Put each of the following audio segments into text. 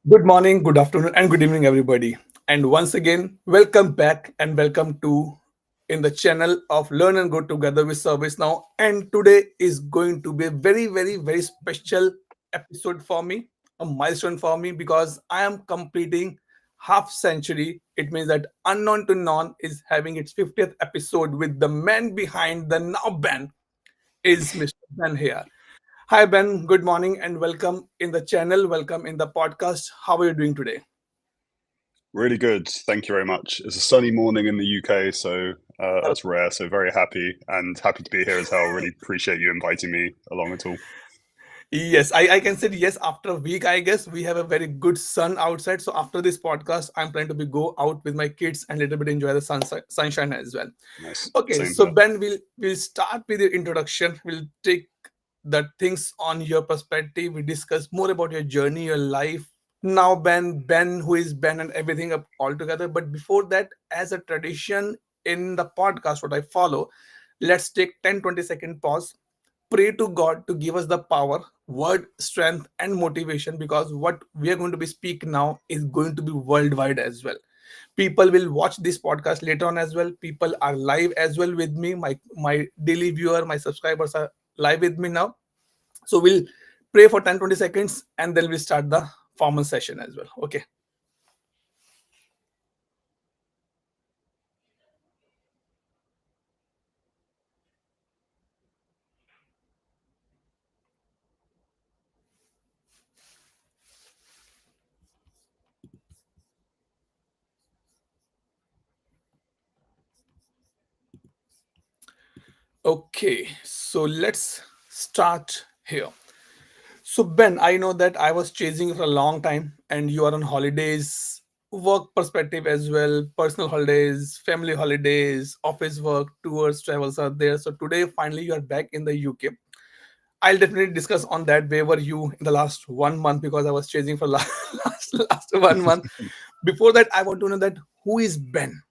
Good morning, good afternoon, and good evening, everybody. And once again, welcome back and welcome to in the channel of Learn and Grow Together with ServiceNow. And today is going to be a very special episode for me, a milestone for me because I am completing half century. It means that Unknown to None is having its 50th episode with the man behind the NowBen is Mr. Ben here. Hi, Ben. Good morning and welcome in the channel. Welcome in the podcast. How are you doing today? Really good. Thank you very much. It's a sunny morning in the UK, so that's rare. So very happy and happy to be here as well. Really appreciate you inviting me along at all. Yes, I can say yes. After a week, I guess we have a very good sun outside. So after this podcast, I'm planning to be go out with my kids and little bit enjoy the sunshine as well. Nice. Okay, Same so here. Ben, we'll start with your introduction. We'll take the things on your perspective. We discuss more about your journey, your life. Now, Ben, who is Ben, and everything up all together. But before that, as a tradition in the podcast, what I follow, let's take 10-20 second pause. Pray to God to give us the power, word, strength, and motivation because what we are going to be speak now is going to be worldwide as well. People will watch this podcast later on as well. People are live as well with me. My daily viewer, my subscribers are live with me now. So we'll pray for 10-20 seconds and then we'll start the formal session as well. Okay. Okay. So let's start here. So, Ben, I know that I was chasing you for a long time and you are on holidays, work perspective as well, personal holidays, family holidays, office work, tours, travels are there. So, today, finally, you are back in the UK. I'll definitely discuss on that. Where were you in the last 1 month? Because I was chasing for last 1 month. Before that, I want to know that who is Ben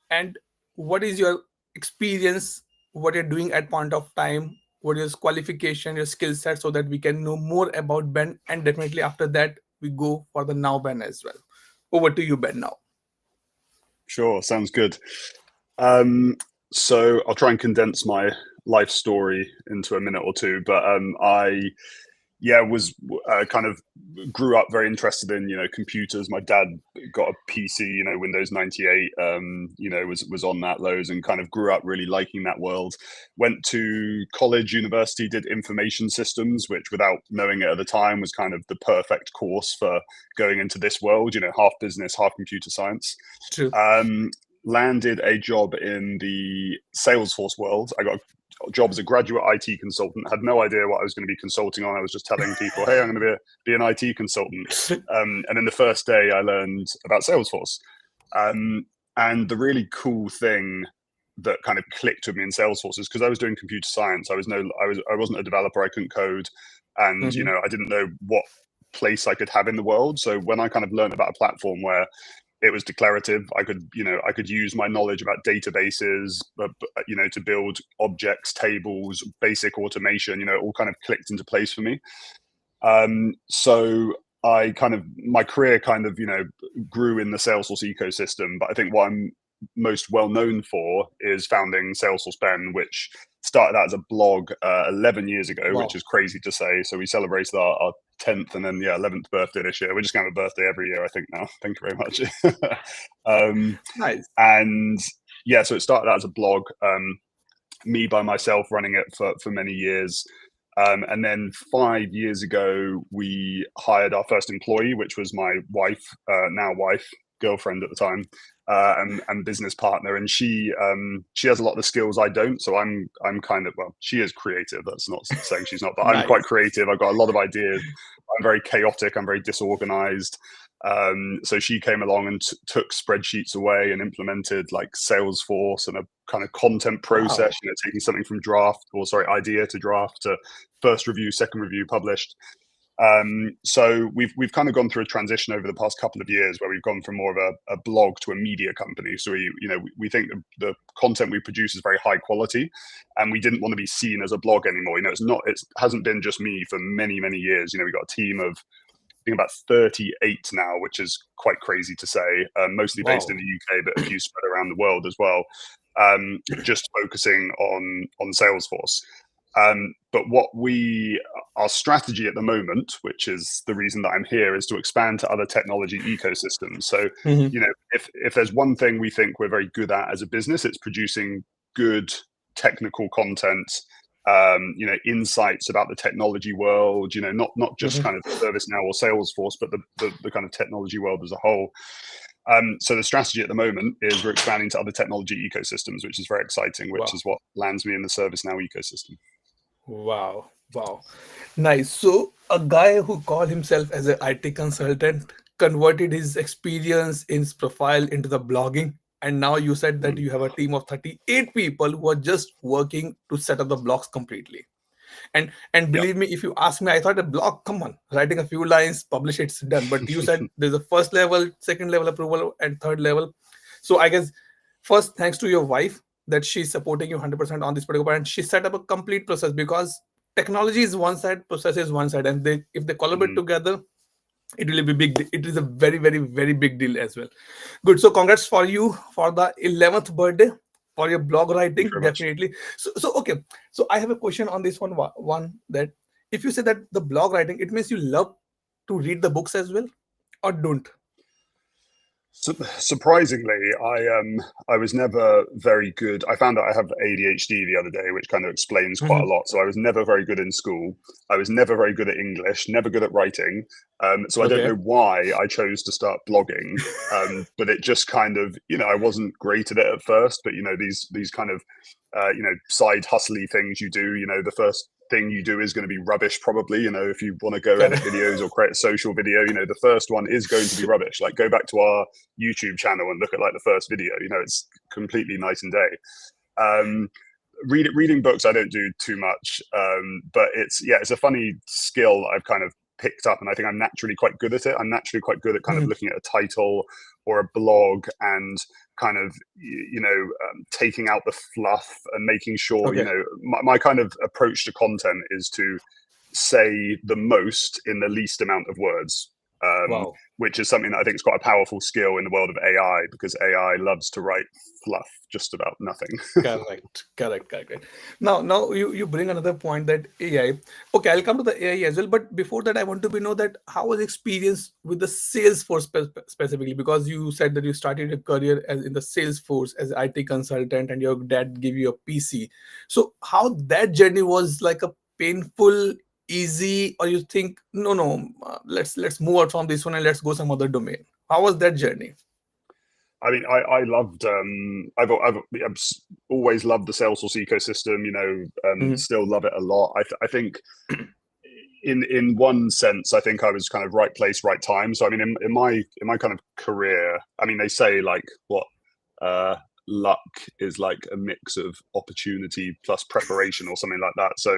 and what is your experience, what you're doing at point of time, what is qualification, your skill set, so that we can know more about Ben. And definitely after that, we go for the now Ben as well. Over to you, Ben. Now. Sure. Sounds good. Um, so I'll try and condense my life story into a minute or two, but I was kind of grew up very interested in computers. My dad got a PC, Windows 98. Was on that loads and kind of grew up really liking that world. Went to college, university, did information systems, which without knowing it at the time was kind of the perfect course for going into this world. Half business, half computer science. True. Um, Landed a job in the Salesforce world. I got a job as a graduate IT consultant. Had no idea what I was going to be consulting on. I was just telling people, "Hey, I'm going to be an IT consultant." And then the first day, I learned about Salesforce. Um, and the really cool thing that kind of clicked with me in Salesforce is because I was doing computer science. I wasn't a developer. I couldn't code, and Mhm. I didn't know what place I could have in the world. So when I kind of learned about a platform where it was declarative, I could use my knowledge about databases, to build objects, tables, basic automation. It all kind of clicked into place for me. So my career kind of grew in the Salesforce ecosystem. But I think what I'm most well known for is founding Salesforce Ben, which started out as a blog 11 years ago, which Wow. is crazy to say. So we celebrated our 10th and then 11th birthday this year. We're just going to have a birthday every year, I think now. Thank you very much. um, Nice. and yeah, so it started out as a blog, me by myself running it for many years. And then 5 years ago, we hired our first employee, which was my wife, now wife, girlfriend at the time, and business partner. And she has a lot of the skills I don't. So I'm kind of, well, she is creative. That's not saying she's not, but I'm quite Nice. creative. I've got a lot of ideas. I'm very chaotic. I'm very disorganized. So she came along and took spreadsheets away and implemented like Salesforce and a kind of content process, Wow. taking something from idea to draft to first review, second review, published. So we've kind of gone through a transition over the past couple of years where we've gone from more of a blog to a media company. So we think the content we produce is very high quality, and we didn't want to be seen as a blog anymore. It hasn't been just me for many years. We got a team of think about 38 now, which is quite crazy to say, mostly based in Wow. the UK, but a few spread around the world as well, just focusing on Salesforce. But our strategy at the moment, which is the reason that I'm here, is to expand to other technology ecosystems. So, Mhm. if there's one thing we think we're very good at as a business, it's producing good technical content, insights about the technology world, not just Mhm. kind of ServiceNow or Salesforce, but the kind of technology world as a whole. So the strategy at the moment is we're expanding to other technology ecosystems, which is very exciting, which Wow. is what lands me in the ServiceNow ecosystem. Wow. Wow. Nice. So a guy who called himself as an IT consultant converted his experience in his profile into the blogging. And now you said that Mm, you have a team of 38 people who are just working to set up the blogs completely. And yeah. believe me, if you ask me, I thought a blog, come on, writing a few lines, publish it's done. But you said there's a first level, second level approval, and third level. So I guess first, thanks to your wife that she's supporting you 100% on this particular point. And she set up a complete process because technology is one side, process is one side, and they if they collaborate Mm, together, it will be big. It is a very, very, very big deal as well. Good. So congrats for you for the 11th birthday for your blog thank you writing. very much. Definitely. So okay. So I have a question on this one. One that if you say that the blog writing, it means you love to read the books as well, or don't. Surprisingly, I was never very good. I found out I have ADHD the other day, which kind of explains quite a Mhm. lot. So I was never very good in school. I was never very good at English, never good at writing. So I don't Okay. know why I chose to start blogging. But it just kind of, I wasn't great at it at first. But these kind of, side hustly things you do. The first thing you do is going to be rubbish probably. If you want to go edit Correct. videos or create a social video, the first one is going to be rubbish. Like, go back to our YouTube channel and look at like the first video. It's completely night and day. Um, reading books I don't do too much, but it's a funny skill that I've kind of picked up, and I think I'm naturally quite good at it. I'm naturally quite good at kind of Mhm. looking at a title or a blog and kind of taking out the fluff and making sure Okay. my kind of approach to content is to say the most in the least amount of words, Wow. which is something that I think is quite a powerful skill in the world of AI, because AI loves to write fluff just about nothing. Correct. Now you bring another point that AI. Okay, I'll come to the AI as well. But before that, I want to be know that how was experience with the Salesforce specifically, because you said that you started your career as in the Salesforce as an IT consultant, and your dad gave you a PC. So how that journey was like a painful, easy, or you think no, let's move out from this one and let's go some other domain. How was that journey? I mean, I loved. I've always loved the Salesforce ecosystem. Mhm. Still love it a lot. I think in one sense, I think I was kind of right place, right time. So I mean, in my kind of career, I mean, they say like what uh, luck is like a mix of opportunity plus preparation or something like that. So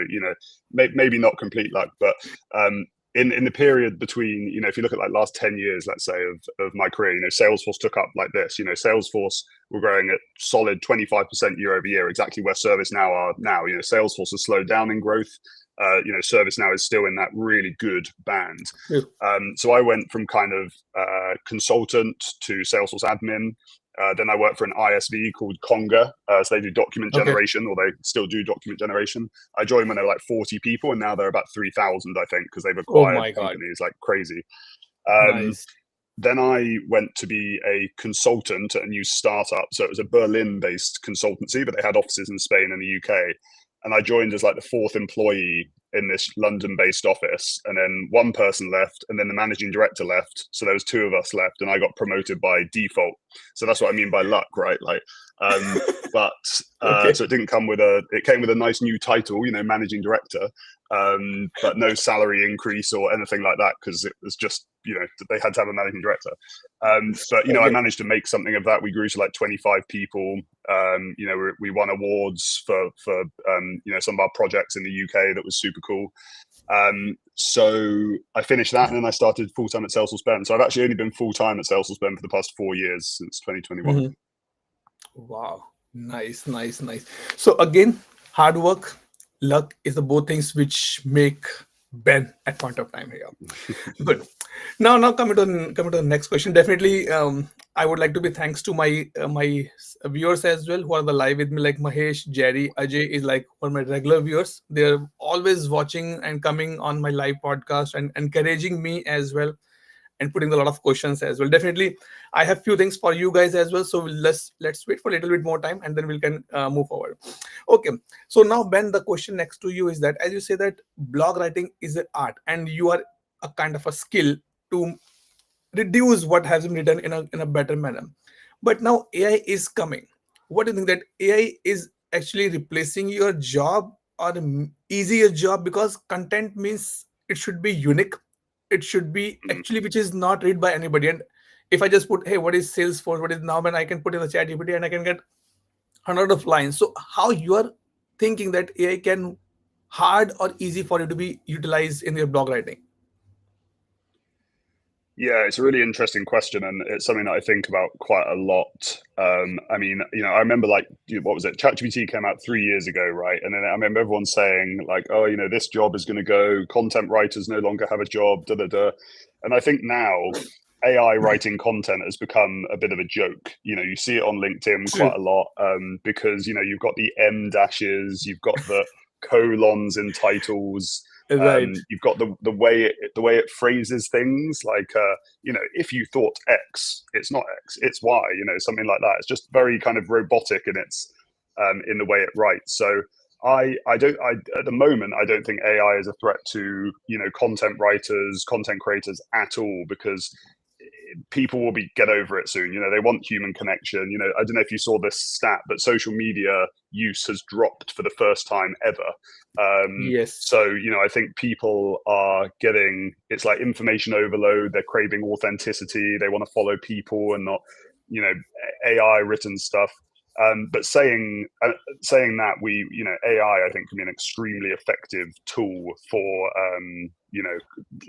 maybe not complete luck, but um, in the period between, if you look at like last 10 years, let's say, of my career, Salesforce took up like this. Salesforce were growing at solid 25% year over year, exactly where ServiceNow are now. Salesforce has slowed down in growth. ServiceNow is still in that really good band. Yeah. So I went from kind of consultant to Salesforce admin. Then I worked for an ISV called Conga. So they do document Okay. generation, or they still do document generation. I joined when they were like 40 people, and now they're about 3,000, I think, because they've Oh acquired my God. companies like crazy. Um, Nice. then I went to be a consultant at a new startup. So it was a Berlin based consultancy, but they had offices in Spain and the UK. And I joined as like the fourth employee in this London based office. And then one person left, and then the managing director left. So there was two of us left, and I got promoted by default. So that's what I mean by luck, right? Like, but Okay. so it came with a nice new title, managing director, but no salary increase or anything like that, because it was just, they had to have a managing director. But I Okay. managed to make something of that. We grew to like 25 people. We won awards for some of our projects in the UK. That was super cool. So I finished that, and then I started full time at Salesforce Ben. So I've actually only been full time at Salesforce Ben for the past 4 years, since 2021. Mhm. Wow. Nice. So again, hard work, luck is the both things which make Ben at point of time here. Good. Now coming to the next question. Definitely, I would like to be thanks to my viewers as well who are the live with me, like Mahesh, Jerry, Ajay is like for my regular viewers. They're always watching and coming on my live podcast and encouraging me as well and putting a lot of questions as well. Definitely, I have few things for you guys as well. So let's wait for a little bit more time and then we can move forward. Okay. So now Ben, the question next to you is that as you say that blog writing is an art and you are a kind of a skill to reduce what has been written in a better manner. But now AI is coming. What do you think that AI is actually replacing your job or easy your job because content means it should be unique. It should be Mm. actually which is not read by anybody. And if I just put, hey, what is Salesforce, what is Nowben, I can put in the chat GPT and I can get hundred of lines. So how you are thinking that AI can hard or easy for you to be utilized in your blog writing? Yeah, it's a really interesting question, and it's something that I think about quite a lot. I mean, I remember like, what was it? ChatGPT came out 3 years ago, right? And then I remember everyone saying like, oh, this job is going to go. Content writers no longer have a job. Da da da. And I think now AI writing content has become a bit of a joke. You see it on LinkedIn True. quite a lot because you've got the M dashes, you've got the colons in titles. Right. You've got the way it phrases things like if you thought X, it's not X, it's Y, something like that. It's just very kind of robotic in its in the way it writes. So I don't I at the moment I don't think AI is a threat to content writers, content creators at all, because people will get over it soon. They want human connection. I don't know if you saw this stat, but social media use has dropped for the first time ever. Yes. So I think people are getting, it's like information overload. They're craving authenticity. They want to follow people and not you know AI written stuff. But saying that, AI I think can be an extremely effective tool for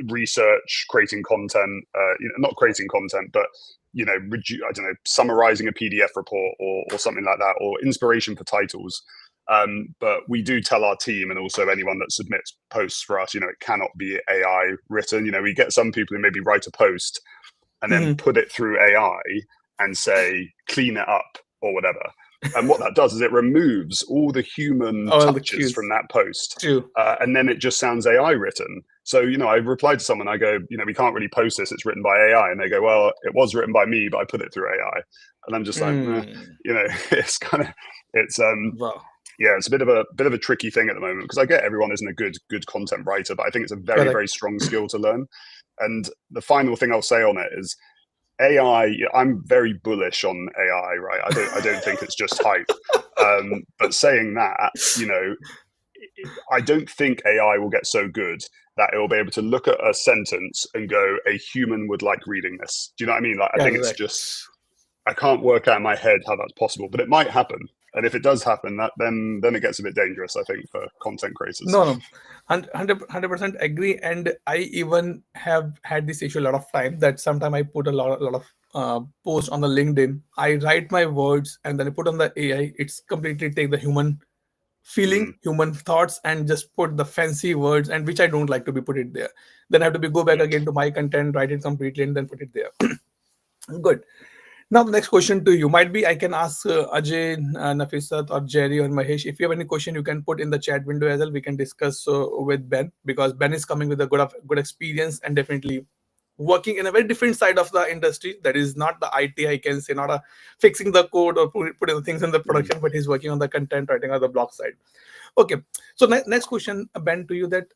research, creating content, not creating content, but I don't know, summarizing a PDF report or something like that, or inspiration for titles. But we do tell our team and also anyone that submits posts for us, it cannot be AI written. We get some people who maybe write a post and then Mhm. put it through AI and say, clean it up or whatever. And what that does is it removes all the human All the touches from cues. that post. True. And then it just sounds AI written. So, I replied to someone, I go, we can't really post this. It's written by AI. And they go, well, it was written by me, but I put it through AI. And I'm just like, Mm. it's kind of, it's, Wow. yeah, it's a bit of a tricky thing at the moment, because I get everyone isn't a good content writer, but I think it's a very, Correct. very strong skill to learn. And the final thing I'll say on it is AI. I'm very bullish on AI, right? I don't think it's just hype. But saying that, I don't think AI will get so good that it will be able to look at a sentence and go, a human would like reading this. Do you know what I mean? Like, I think it's just, Correct. I can't work out in my head how that's possible, but it might happen. And if it does happen, then it gets a bit dangerous, I think, for content creators. No, no. 100% agree. And I even have had this issue a lot of time that sometimes I put a lot of posts on the LinkedIn. I write my words and then I put on the AI. It's completely take the human feeling, Mm, human thoughts, and just put the fancy words and which I don't like to be put it there. Then I have to be go back yeah. again to my content, write it completely, and then put it there. Good. Now, the next question to you might be I can ask Ajay, Nafisat, or Jerry or Mahesh. If you have any question, you can put in the chat window as well. We can discuss with Ben because Ben is coming with a good experience and definitely working in a very different side of the industry. That is not the IT, I can say, not a fixing the code or putting the things in the Mm. production, but he's working on the content writing or the blog side. Okay. So next question, Ben, to you that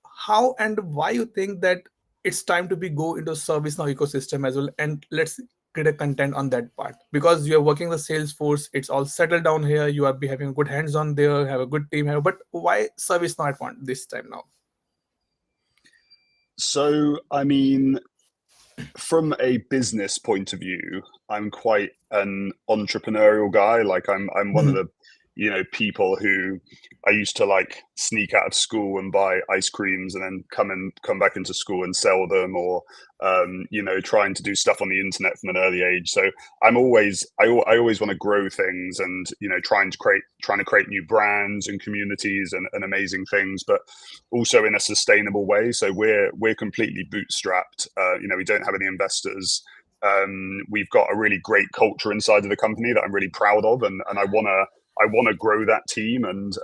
how and why you think that it's time to be go into ServiceNow ecosystem as well, and let's create a content on that part because you're working the Salesforce, it's all settled down here, you are be having good hands on there, have a good team here, but why ServiceNow at one this time now? So, I mean, from a business point of view, I'm quite an entrepreneurial guy. Like I'm one of Mhm. the people who I used to like sneak out of school and buy ice creams and then come back into school and sell them, or trying to do stuff on the internet from an early age. So I always want to grow things, and trying to create new brands and communities and amazing things, but also in a sustainable way. So we're completely bootstrapped. We don't have any investors. We've got a really great culture inside of the company that I'm really proud of, and I want to grow that team. And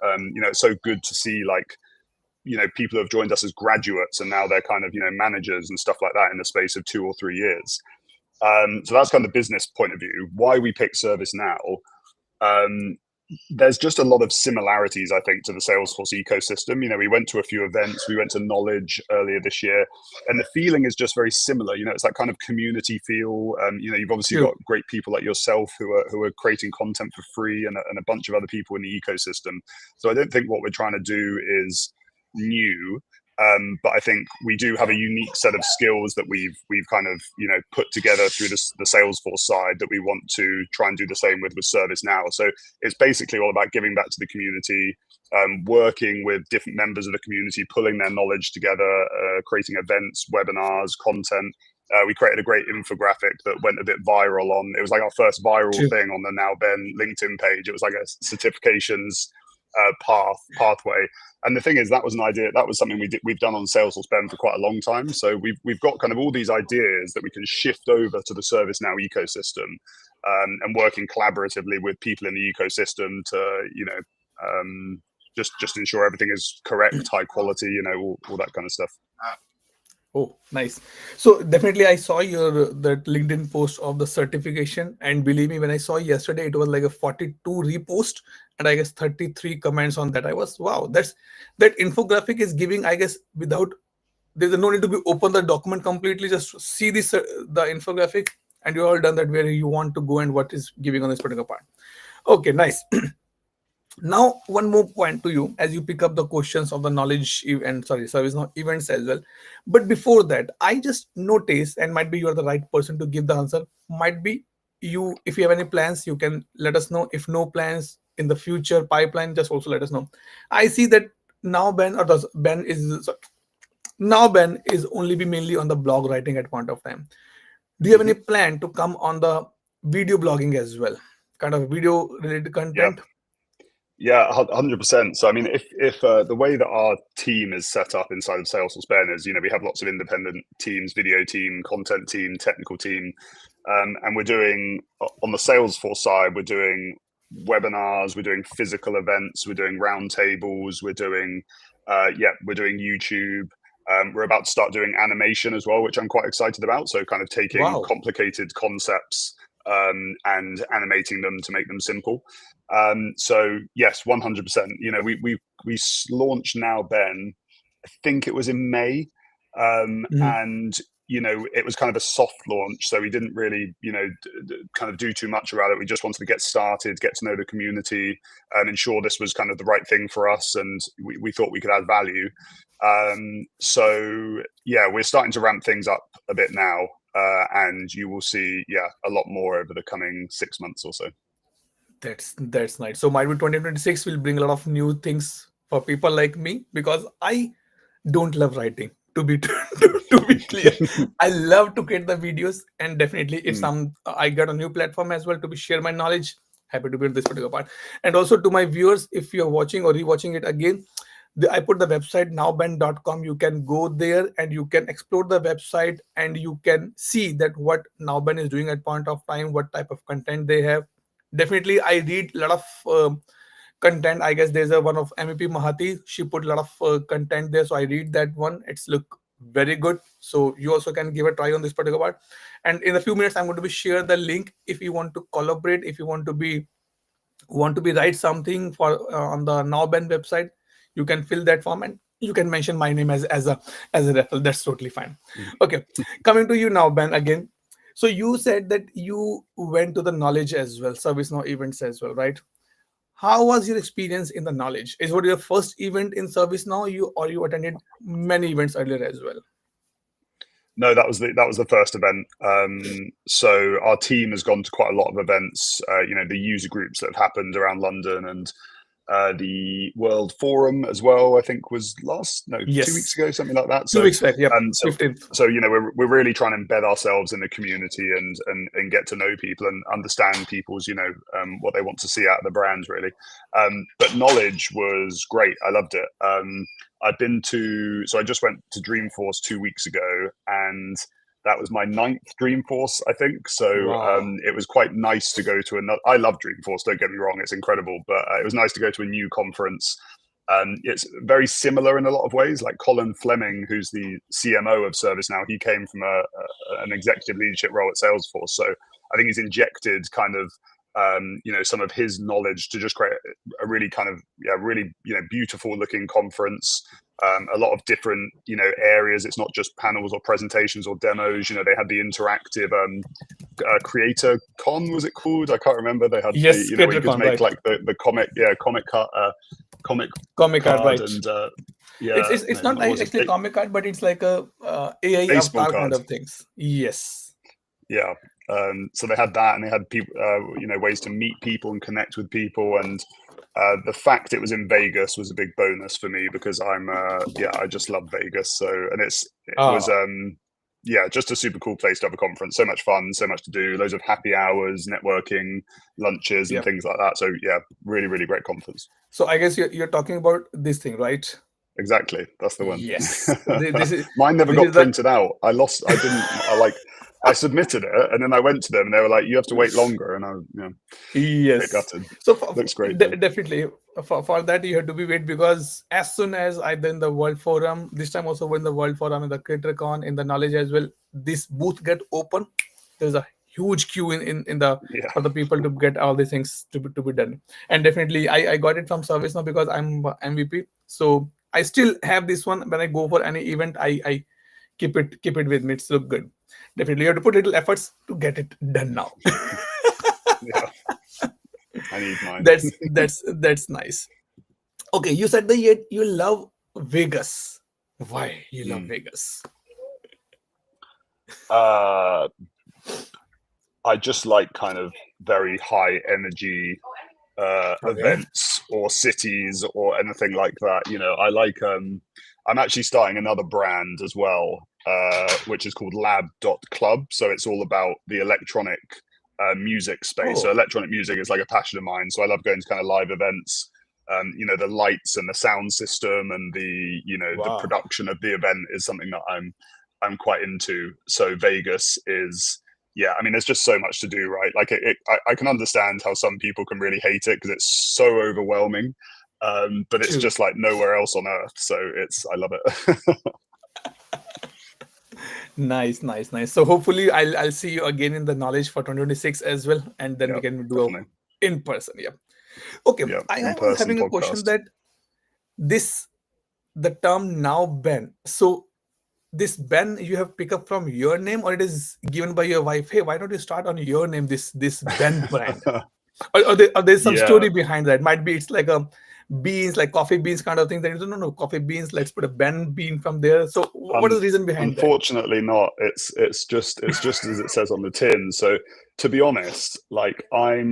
it's so good to see, like, people who have joined us as graduates and now they're kind of managers and stuff like that in the space of 2 or 3 years. So that's kind of the business point of view. Why we picked ServiceNow. There's just a lot of similarities, I think, to the Salesforce ecosystem. We went to a few events. We went to Knowledge earlier this year, and the feeling is just very similar. It's that kind of community feel. You've obviously True. got great people like yourself who are creating content for free, and a bunch of other people in the ecosystem. So I don't think what we're trying to do is new. But I think we do have a unique set of skills that we've kind of put together through the Salesforce side that we want to try and do the same with ServiceNow. So it's basically all about giving back to the community, working with different members of the community, pulling their knowledge together, creating events, webinars, content. We created a great infographic that went a bit viral on. It was like our first viral True. thing on the NowBen LinkedIn page. It was like a certifications pathway. And the thing is, that was an idea. That was something we've done on SalesforceNow for quite a long time. So we've got kind of all these ideas that we can shift over to the ServiceNow ecosystem, and working collaboratively with people in the ecosystem to just ensure everything is correct, high quality, all that kind of stuff. Oh, nice. So definitely I saw your that LinkedIn post of the certification, and believe me, when I saw yesterday, it was like a 42 repost and I guess 33 comments on that. I was, wow, that infographic is giving, I guess, without, there's no need to be open the document completely, just see this the infographic, and you all done that where you want to go and what is giving on this particular part. Okay, nice. Now one more point to you as you pick up the questions of the knowledge and sorry service now events as well. But before that, I just noticed, and might be you are the right person to give the answer, might be you, if you have any plans you can let us know. If no plans in the future pipeline, just also let us know. I see that now Ben, or the Ben is sorry, now Ben is only be mainly on the blog writing at point of time. Do you have any Hmm. plan to come on the video blogging as well, kind of video related Yeah. content? Yeah, 100%. So, I mean, if the way that our team is set up inside of Salesforce is, we have lots of independent teams, video team, content team, technical team, and we're doing on the Salesforce side, we're doing webinars, we're doing physical events, we're doing roundtables, we're doing YouTube. We're about to start doing animation as well, which I'm quite excited about. So, kind of taking Wow. complicated concepts and animating them to make them simple. So yes, 100%. We launched NowBen. I think it was in May, Mhm. and it was kind of a soft launch, so we didn't really kind of do too much about it. We just wanted to get started, get to know the community, and ensure this was kind of the right thing for us, and we thought we could add value. So yeah, we're starting to ramp things up a bit now, and you will see a lot more over the coming 6 months or so. That's nice. So might be 2026 will bring a lot of new things for people like me, because I don't love writing. To be to be clear, I love to create the videos, and definitely if Mm. some I got a new platform as well to be share my knowledge, happy to be in this particular part. And also to my viewers, if you're watching or rewatching it again, I put the website nowben.com. You can go there and you can explore the website, and you can see that what Nowben is doing at point of time, what type of content they have. Definitely I read a lot of content. I guess there's a one of MEP Mahati, she put a lot of content there, so I read that one. It's look very good, so you also can give a try on this particular part. And in a few minutes I'm going to be share the link. If you want to collaborate, if you want to be write something for on the Nowben website, you can fill that form and you can mention my name as a referral. That's totally fine. Mm. Okay, coming to you now, Ben, again. So you said that you went to the knowledge as well, ServiceNow events as well, right? How was your experience in the knowledge? Is what your first event in ServiceNow, you or you attended many events earlier as well? No, that was the first event. So our team has gone to quite a lot of events. The user groups that have happened around London, and the World Forum as well. I think was 2 weeks Yes, ago, something like that. 2 weeks back. Yep, Um, so 15th. we're really trying to embed ourselves in the community and get to know people and understand people's what they want to see out of the brands really. But Knowledge was great. I loved it. I just went to Dreamforce 2 weeks ago, and that was my ninth Dreamforce, I think. So Wow. it was quite nice to go to another. I love Dreamforce, don't get me wrong, it's incredible, but it was nice to go to a new conference. It's very similar in a lot of ways. Like Colin Fleming, who's the CMO of ServiceNow, he came from an executive leadership role at Salesforce. So I think he's injected kind of some of his knowledge to just create a really kind of really beautiful looking conference. A lot of different areas. It's not just panels or presentations or demos. They had the interactive creator con, was it called? I can't remember. They had Yes, where you could CreatorCon, make right? like the comic Comic art, card, right? and It's no, not what was it? actually a comic art, but it's like a AI Baseball avatar kind card. of things. Yes. Yeah. So they had that, and they had people, ways to meet people and connect with people, and the fact it was in Vegas was a big bonus for me because I just love Vegas. So, and it was, Ah, just a super cool place to have a conference. So much fun, so much to do, loads of happy hours, networking, lunches, and yeah. things like that. So yeah, really, really great conference. So I guess you're talking about this thing, right? Exactly, that's the one. Yes. This is Mine never this got is the printed out. I didn't. I submitted it, and then I went to them, and they were like, "You have to wait longer," and I was a bit yes. gutted. So Looks great though. definitely for that you have to be wait, because as soon as either in the World Forum, this time also when the World Forum in the CreatorCon in the Knowledge as well, this booth get open. There's a huge queue in the Yeah, for the people to get all these things to be done. And definitely I got it from ServiceNow because I'm MVP. So I still have this one when I go for any event. I keep it with me. It's look good. Definitely you have to put little efforts to get it done now. yeah. I need mine. That's nice. Okay, you said that you love Vegas. Why you love Mm. Vegas? Uh, I just like kind of very high energy Okay. events or cities or anything like that. I like. I'm actually starting another brand as well, which is called Lab.club. So it's all about the electronic music space. So Oh, electronic music is like a passion of mine. So I love going to kind of live events. The lights and the sound system and the wow. production of the event is something that I'm quite into. So Vegas is, yeah, I mean, there's just so much to do, right? Like I can understand how some people can really hate it because it's so overwhelming. But it's True. just like nowhere else on earth. So I love it. Nice, nice, nice. So hopefully I'll see you again in the knowledge for 2026 as well, and then we Yeah, can do a definitely. in person. Yeah. Okay. Yeah, I in was person having a question podcast. that this the term now Ben. So this Ben you have picked up from your name, or it is given by your wife? Hey, why don't you start on your name? This Ben brand, or there's some Yeah. story behind that. Might be it's like a beans, like coffee beans kind of thing. Then you don't know coffee beans. Let's put a Ben bean from there. So what is Un- the reason behind that? Unfortunately, not. It's just as it says on the tin. So to be honest, like I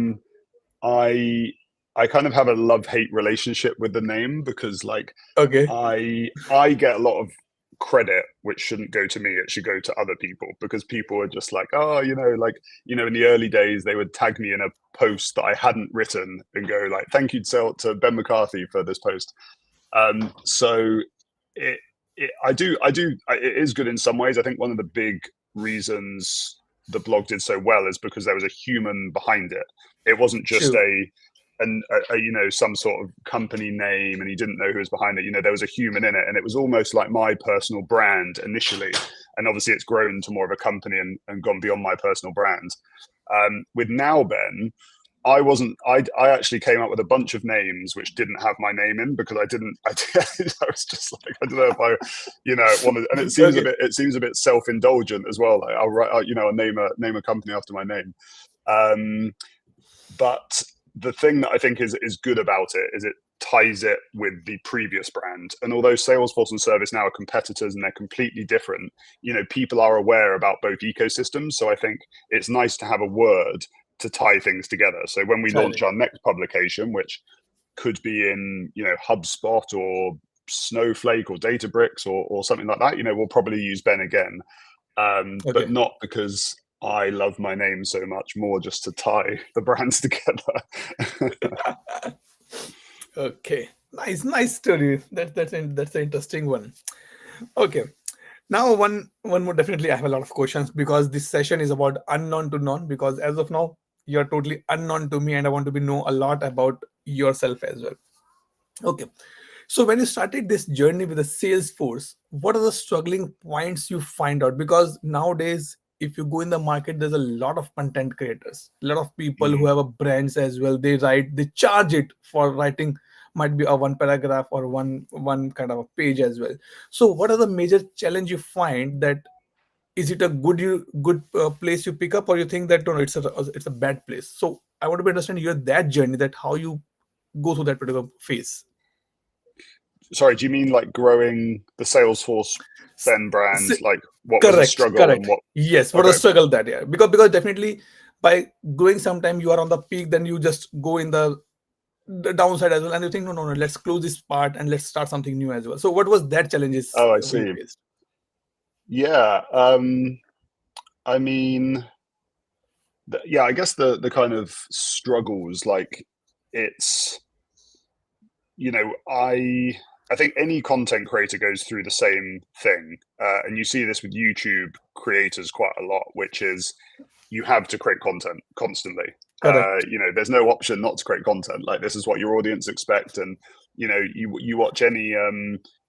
I kind of have a love hate relationship with the name because like Okay. I get a lot of credit which shouldn't go to me. It should go to other people because people are just like, oh, in the early days they would tag me in a post that I hadn't written and go like, thank you to Ben McCarthy for this post. So it, it is good in some ways. I think one of the big reasons the blog did so well is because there was a human behind it. It wasn't just True. some sort of company name and you didn't know who was behind it. There was a human in it, and it was almost like my personal brand initially, and obviously it's grown to more of a company and gone beyond my personal brand. With NowBen, I wasn't. I actually came up with a bunch of names which didn't have my name in because I didn't. I was just like, I don't know if I, wanted. And it seems a Okay. bit. It seems a bit self indulgent as well. Like I'll write. I'll name a company after my name. But the thing that I think is good about it is ties it with the previous brand. And although Salesforce and ServiceNow are competitors and they're completely different, people are aware about both ecosystems. So I think it's nice to have a word to tie things together. So when we launch Exciting. our next publication, which could be in, HubSpot or Snowflake or Databricks or something like that, we'll probably use Ben again. But Okay. not because I love my name so much, more just to tie the brands together. Okay. Nice story. That's an interesting one. Okay. Now one more, definitely I have a lot of questions because this session is about unknown to known, because as of now you're totally unknown to me and I want to be know a lot about yourself as well. Okay. So when you started this journey with the Salesforce, what are the struggling points you find out? Because nowadays, if you go in the market, there's a lot of content creators, a lot of people who Mm. have a brands as well. They charge it for writing, might be a one paragraph or one kind of a page as well. So what are the major challenge you find that, is it a good place you pick up, or you think that no, it's a bad place? So I want to understand your that journey, that how you go through that particular phase. Sorry, do you mean like growing the Salesforce S- Ben brand? s- Like what was a Correct, struggle and correct. what? Yes, what a Okay. struggle that, yeah. Because definitely by going sometime you are on the peak, then you just go in the downside as well, and you think no, let's close this part and let's start something new as well. So what was that challenges Oh, I you see. faced? Yeah. I mean, yeah, I guess the kind of struggles, like it's, you know, I think any content creator goes through the same thing, and you see this with YouTube creators quite a lot, which is you have to create content constantly. Correct. There's no option not to create content. Like this is what your audience expect, and you watch any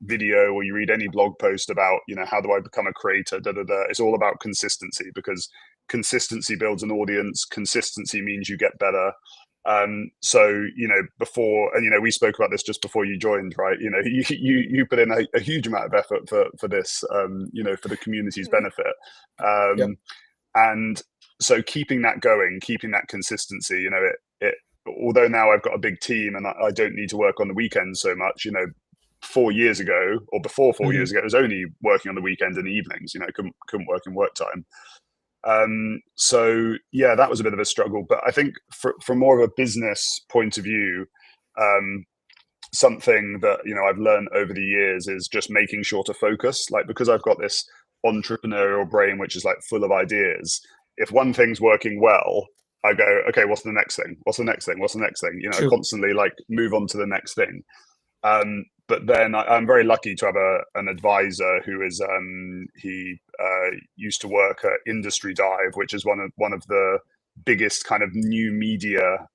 video or you read any blog post about how do I become a creator. Da da da. It's all about consistency because consistency builds an audience. Consistency means you get better. So before, and we spoke about this just before you joined, right? You put in a huge amount of effort for this, for the community's benefit. Yeah. Um, and so keeping that going, keeping that consistency, it although now I've got a big team and I don't need to work on the weekends so much, 4 years ago or before four Mhm. years ago, it was only working on the weekend and evenings, couldn't work in work time. So yeah, that was a bit of a struggle, but I think from more of a business point of view, um, something that I've learned over the years is just making sure to focus. Like because I've got this entrepreneurial brain which is like full of ideas. If one thing's working well, I go, okay, what's the next thing? What's the next thing? What's the next thing? I True. constantly like move on to the next thing. But then I'm very lucky to have an advisor who is he used to work at Industry Dive, which is one of the biggest kind of new media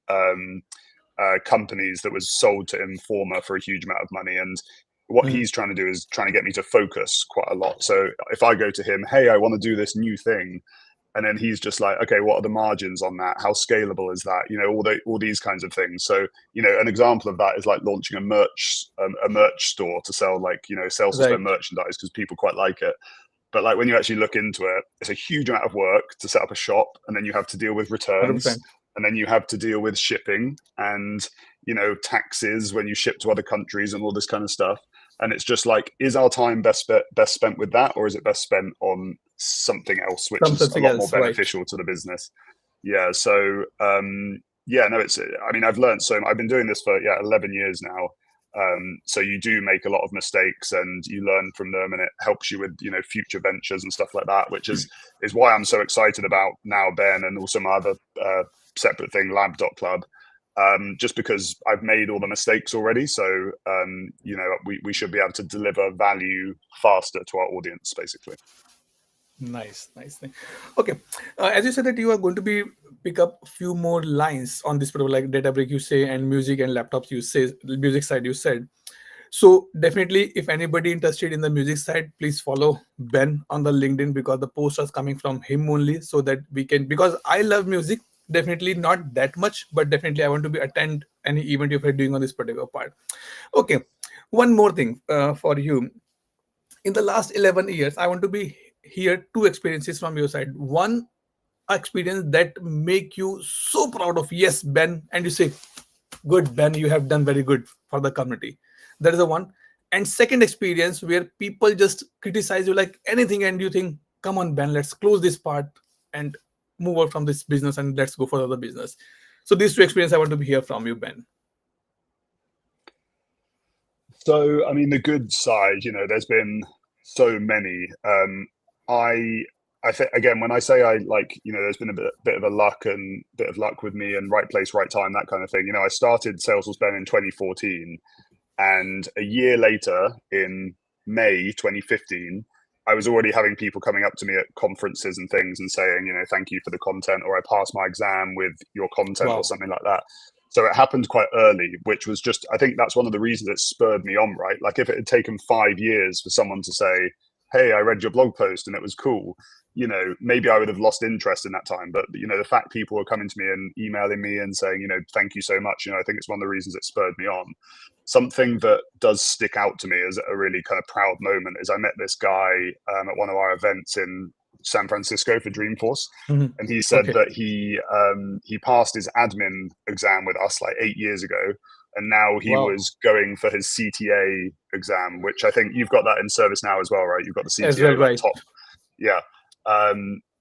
companies that was sold to Informa for a huge amount of money. And what Mhm. he's trying to do is trying to get me to focus quite a lot. So if I go to him, hey, I want to do this new thing, and then he's just like, okay, what are the margins on that? How scalable is that? All these kinds of things. So an example of that is like launching a merch store to sell like Salesforce Right. merchandise because people quite like it. But like when you actually look into it, it's a huge amount of work to set up a shop, and then you have to deal with returns, 100%. and then you have to deal with shipping and taxes when you ship to other countries and all this kind of stuff. And it's just like, is our time best spent with that, or is it best spent on something else, which is a Something lot more else, right? beneficial to the business? Yeah. So yeah, no, it's. I mean, I've learned so. I've been doing this for 11 years now. So you do make a lot of mistakes and you learn from them, and it helps you with future ventures and stuff like that, which is why I'm so excited about NowBen and also my other separate thing, Lab.club. Just because I've made all the mistakes already, so we should be able to deliver value faster to our audience, basically. Nice thing. Okay, as you said that you are going to be pick up a few more lines on this particular, like data break you say, and music and laptops you say, music side you said. So definitely, if anybody interested in the music side, please follow Ben on the LinkedIn, because the posts are coming from him only, so that we can. Because I love music, definitely not that much, but definitely I want to be attend any event if you're doing on this particular part. Okay, one more thing for you. In the last 11 years, I want to be hear two experiences from your side. One experience that make you so proud of, yes, Ben, and you say Good, Ben, you have done very good for the community. That is the one. And second experience where people just criticize you like anything, and you think, come on, Ben, let's close this part and move out from this business and let's go for the other business. So these two experiences I want to hear from you, Ben. So, I mean, the good side, there's been so many. I, I think again, when I say I like, there's been a bit of a luck and bit of luck with me and right place, right time, that kind of thing. I started Salesforce Ben in 2014, and a year later, in May 2015, I was already having people coming up to me at conferences and things and saying, thank you for the content, or I passed my exam with your content, or Wow. something like that. So it happened quite early, which was just, I think that's one of the reasons it spurred me on, right? Like if it had taken 5 years for someone to say, hey, I read your blog post and it was cool, maybe I would have lost interest in that time. But, the fact people were coming to me and emailing me and saying, thank you so much, I think it's one of the reasons it spurred me on. Something that does stick out to me as a really kind of proud moment is I met this guy at one of our events in San Francisco for Dreamforce, Mhm. and he said Okay. that he passed his admin exam with us like 8 years ago, and now he Wow. was going for his CTA exam, which I think you've got that in ServiceNow as well, right? You've got the As well, CTA like right. top, yeah.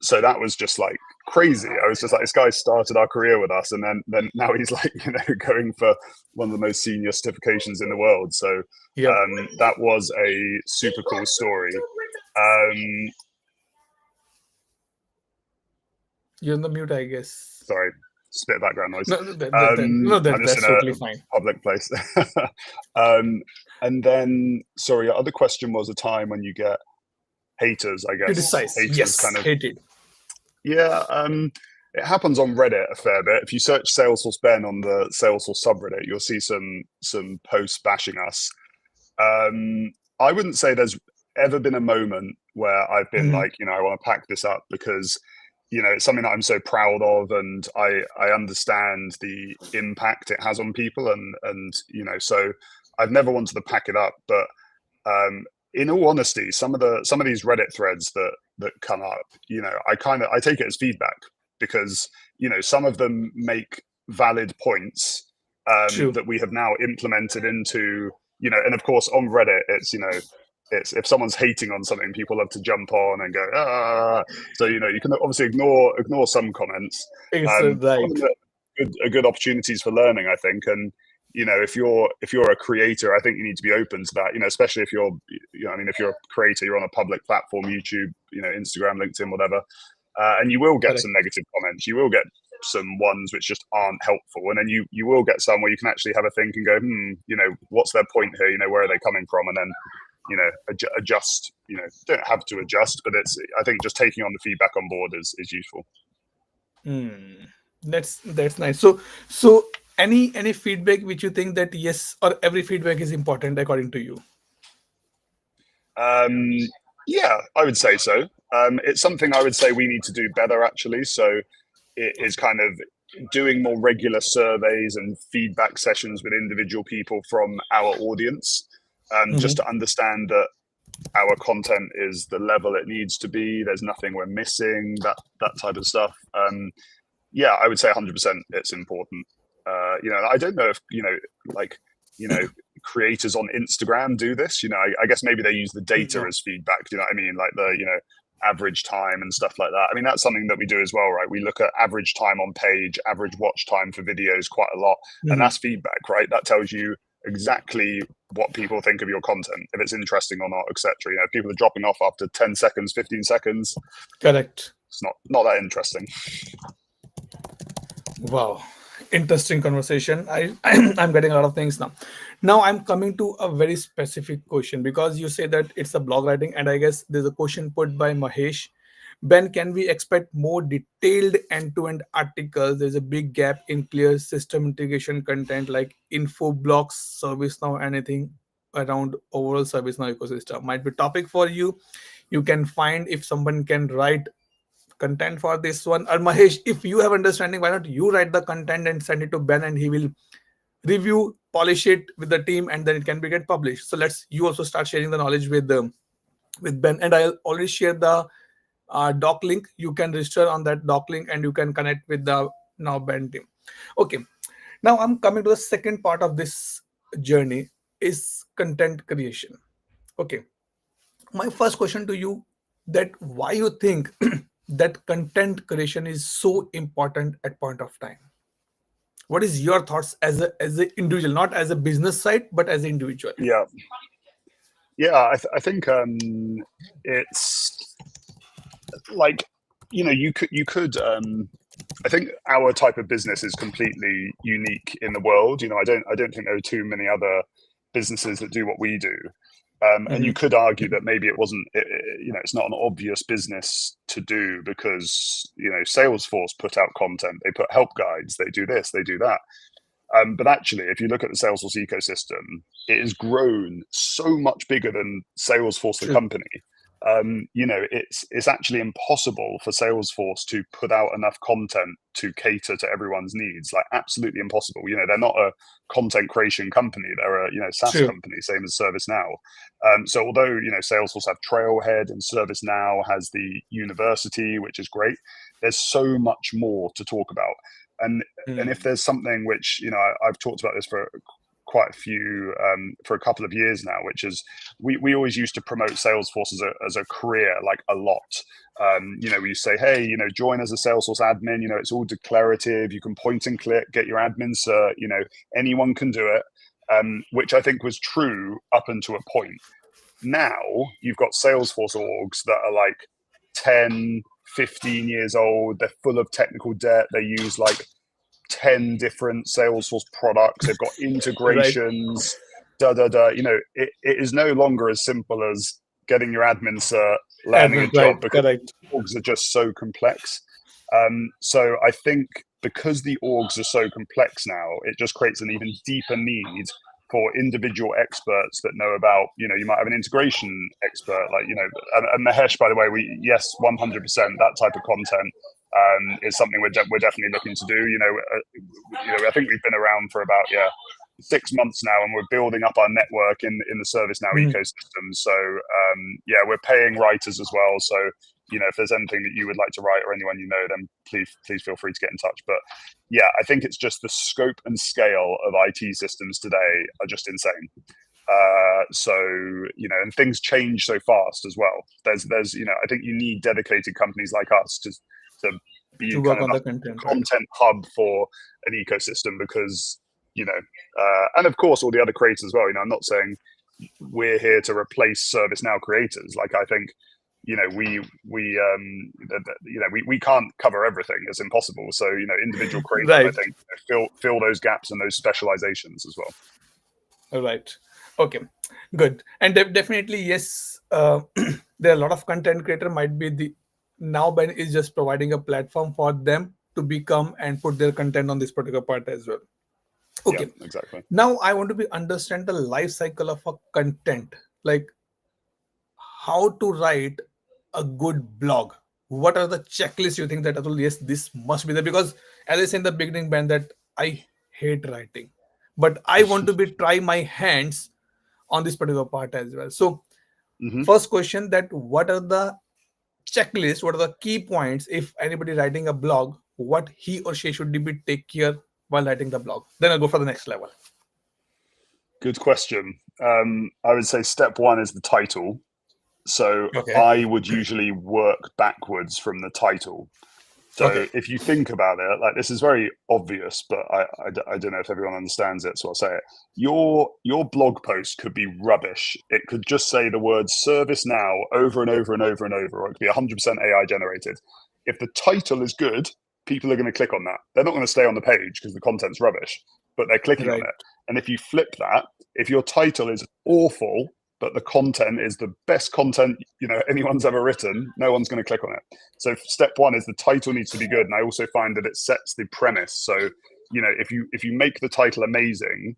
So that was just like crazy. I was just like, this guy started our career with us, and then now he's like, going for one of the most senior certifications in the world. So Yep. that was a super cool story. Um, You're in the mute, I guess. Sorry, just a bit of background noise. No, no, I'm just in that's a totally fine. public place. um, and then, sorry, your other question was a time when you get haters, I guess. Criticize. Haters Yes. kind of, Hated. yeah. It happens on Reddit a fair bit. If you search Salesforce Ben on the Salesforce subreddit, you'll see some posts bashing us. I wouldn't say there's ever been a moment where I've been Hmm. like, I want to pack this up, because it's something that I'm so proud of, and I understand the impact it has on people, and so I've never wanted to pack it up. But in all honesty, some of these Reddit threads that come up, I take it as feedback, because some of them make valid points True. that we have now implemented into, and of course on Reddit, it's if someone's hating on something, people love to jump on and go, ah. So you can obviously ignore some comments. It's Some right. of them are good opportunities for learning, I think. And if you're a creator, I think you need to be open to that. Especially if you're, I mean, if you're a creator, you're on a public platform, YouTube, Instagram, LinkedIn, whatever, and you will get Correct. some negative comments. You will get some ones which just aren't helpful, and then you will get some where you can actually have a think and go, what's their point here? Where are they coming from? And then adjust. Don't have to adjust, but I think just taking on the feedback on board is useful. Hmm. That's nice. So any feedback which you think that yes, or every feedback is important according to you? Um, yeah, I would say so. It's something I would say we need to do better, actually. So it is kind of doing more regular surveys and feedback sessions with individual people from our audience, just Hmm. to understand that our content is the level it needs to be. There's nothing we're missing, that type of stuff. Yeah, I would say 100% it's important. I don't know if, like, you know, creators on Instagram do this. I guess maybe they use the data No. as feedback. Do you know what I mean? Like the, average time and stuff like that. I mean, that's something that we do as well, right? We look at average time on page, average watch time for videos quite a lot. And Hmm. that's feedback, right? That tells you exactly what people think of your content, if it's interesting or not, etc. If people are dropping off after 10 seconds, 15 seconds, Correct. it's not that interesting. Wow, interesting conversation. I'm getting a lot of things now. Now I'm coming to a very specific question because you say that it's a blog writing, and I guess there's a question put by Mahesh. Ben, can we expect more detailed end-to-end articles? There's a big gap in clear system integration content like info blocks, ServiceNow, anything around overall ServiceNow ecosystem. Might be topic for you. You can find if someone can write content for this one. Or Mahesh, if you have understanding, why not you write the content and send it to Ben, and he will review, polish it with the team, and then it can be get published. So let's you also start sharing the knowledge with Ben, and I'll already share the doc link. You can register on that doc link, and you can connect with the Now Ben team. Okay. Now I'm coming to the second part of this journey is content creation. Okay. My first question to you, that why you think that content creation is so important at point of time? What is your thoughts as a individual, not as a business side, but as an individual? Yeah, yeah. I think it's like, you could. I think our type of business is completely unique in the world. I don't think there are too many other businesses that do what we do. And you Mhm. could argue that maybe it's not an obvious business to do because, Salesforce put out content, they put help guides, they do this, they do that. But actually, if you look at the Salesforce ecosystem, it has grown so much bigger than Salesforce, the True. company. It's actually impossible for Salesforce to put out enough content to cater to everyone's needs. Like, absolutely impossible. They're not a content creation company; they're a SaaS True. company, same as ServiceNow. So although Salesforce have Trailhead and ServiceNow has the university, which is great, there's so much more to talk about. And if Mm. there's something which I've talked about this for quite a few for a couple of years now, which is we always used to promote Salesforce as a career, like, a lot. We say, hey, join as a Salesforce admin. It's all declarative. You can point and click, get your admin cert. Anyone can do it, which I think was true up until a point. Now you've got Salesforce orgs that are like 10, 15 years old. They're full of technical debt. They use like 10 different Salesforce products. They've got Right. integrations, da da da. It is no longer as simple as getting your admin cert, landing a Admin, job, right, because correct. orgs are just so complex. So I think because the orgs are so complex now, it just creates an even deeper need for individual experts that know about, you might have an integration expert, like, and Mahesh, by the way, yes, 100%, that type of content is something we're definitely looking to do. I think we've been around for about 6 months now, and we're building up our network in the ServiceNow Mhm. ecosystem. So we're paying writers as well. So if there's anything that you would like to write, or anyone then please feel free to get in touch. But I think it's just the scope and scale of IT systems today are just insane. And things change so fast as well. There's I think you need dedicated companies like us to be To kind work of on the the content, right? content hub for an ecosystem, because and of course all the other creators as well. I'm not saying we're here to replace ServiceNow creators. Like, I think we can't cover everything. It's impossible. So individual creators, I Right. think, fill those gaps and those specializations as well. Right. Okay. Good. And definitely, yes. There are a lot of content creator. Might be the now Ben is just providing a platform for them to become and put their content on this particular part as well. Yeah, Okay. exactly. Now I want to be understand the life cycle of a content, like how to write a good blog. What are the checklists you think that Atul, yes, this must be there? Because as I said in the beginning, Ben, that I hate writing, but I want to be try my hands on this particular part as well. So Hmm. first question, that what are the checklist, what are the key points if anybody writing a blog, what he or she should be take care while writing the blog? Then I'll go for the next level. Good question. I would say step one is the title. So Okay. I would usually work backwards from the title. Okay. So if you think about it, like, this is very obvious, but I don't know if everyone understands it, so I'll say it. Your blog post could be rubbish. It could just say the word ServiceNow over and over and over and over, or it could be 100% AI generated. If the title is good, people are going to click on that. They're not going to stay on the page because the content's rubbish, but they're clicking on Right. it. And if you flip that, if your title is awful, but the content is the best content anyone's ever written, no one's going to click on it. So step one is the title needs to be good, and I also find that it sets the premise. So if you make the title amazing,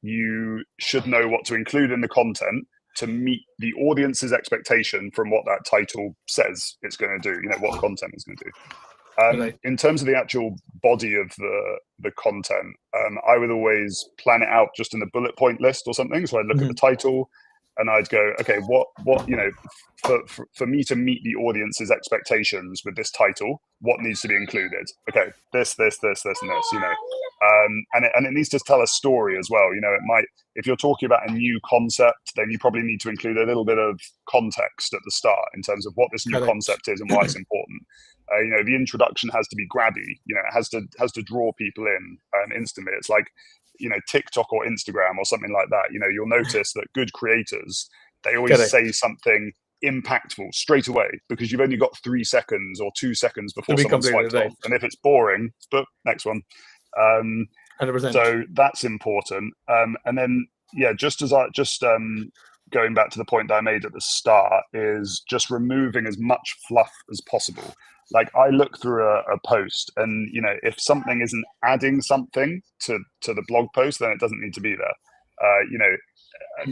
you should know what to include in the content to meet the audience's expectation from what that title says it's going to do. What the content is going to do. Right. In terms of the actual body of the content, I would always plan it out just in a bullet point list or something. So I'd look at the Mhm. title, and I'd go, okay, what for me to meet the audience's expectations with this title, what needs to be included? Okay, this, and this. and it needs to tell a story as well. It might, if you're talking about a new concept, then you probably need to include a little bit of context at the start in terms of what this new Correct. concept is and why it's important. The introduction has to be grabby. It has to draw people in instantly. It's like TikTok or Instagram or something like that. You'll notice that good creators, they always say Correct. something impactful straight away because you've only got 3 seconds or 2 seconds To before be someone completed, swipes off. right. And if it's boring, book next one. Um, 100%. so that's important. And then, yeah, just going back to the point that I made at the start, is just removing as much fluff as possible. Like, I look through a post, and if something isn't adding something to the blog post, then it doesn't need to be there.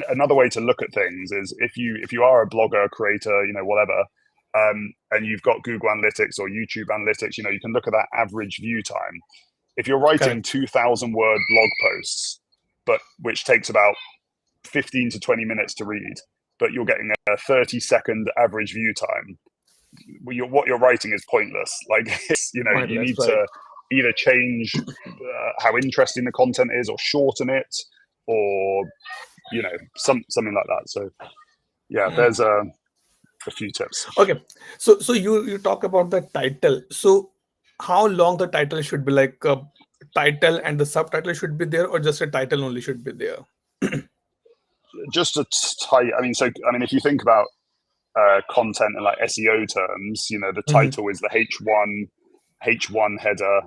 Another way to look at things is if you are a blogger, creator, whatever, and you've got Google Analytics or YouTube Analytics, you can look at that average view time. If you're writing Correct. 2,000 word blog posts, but which takes about 15 to 20 minutes to read, but you're getting a 30-second average view time, what you're writing is pointless. Like, you Pointless, need right. to either change how interesting the content is, or shorten it, or something like that. So yeah, there's a few tips. Okay. So you talk about the title. So how long the title should be, like a title and the subtitle should be there, or just a title only should be there? Just a tight. If you think about content and like SEO terms, the Mhm. title is the H1 header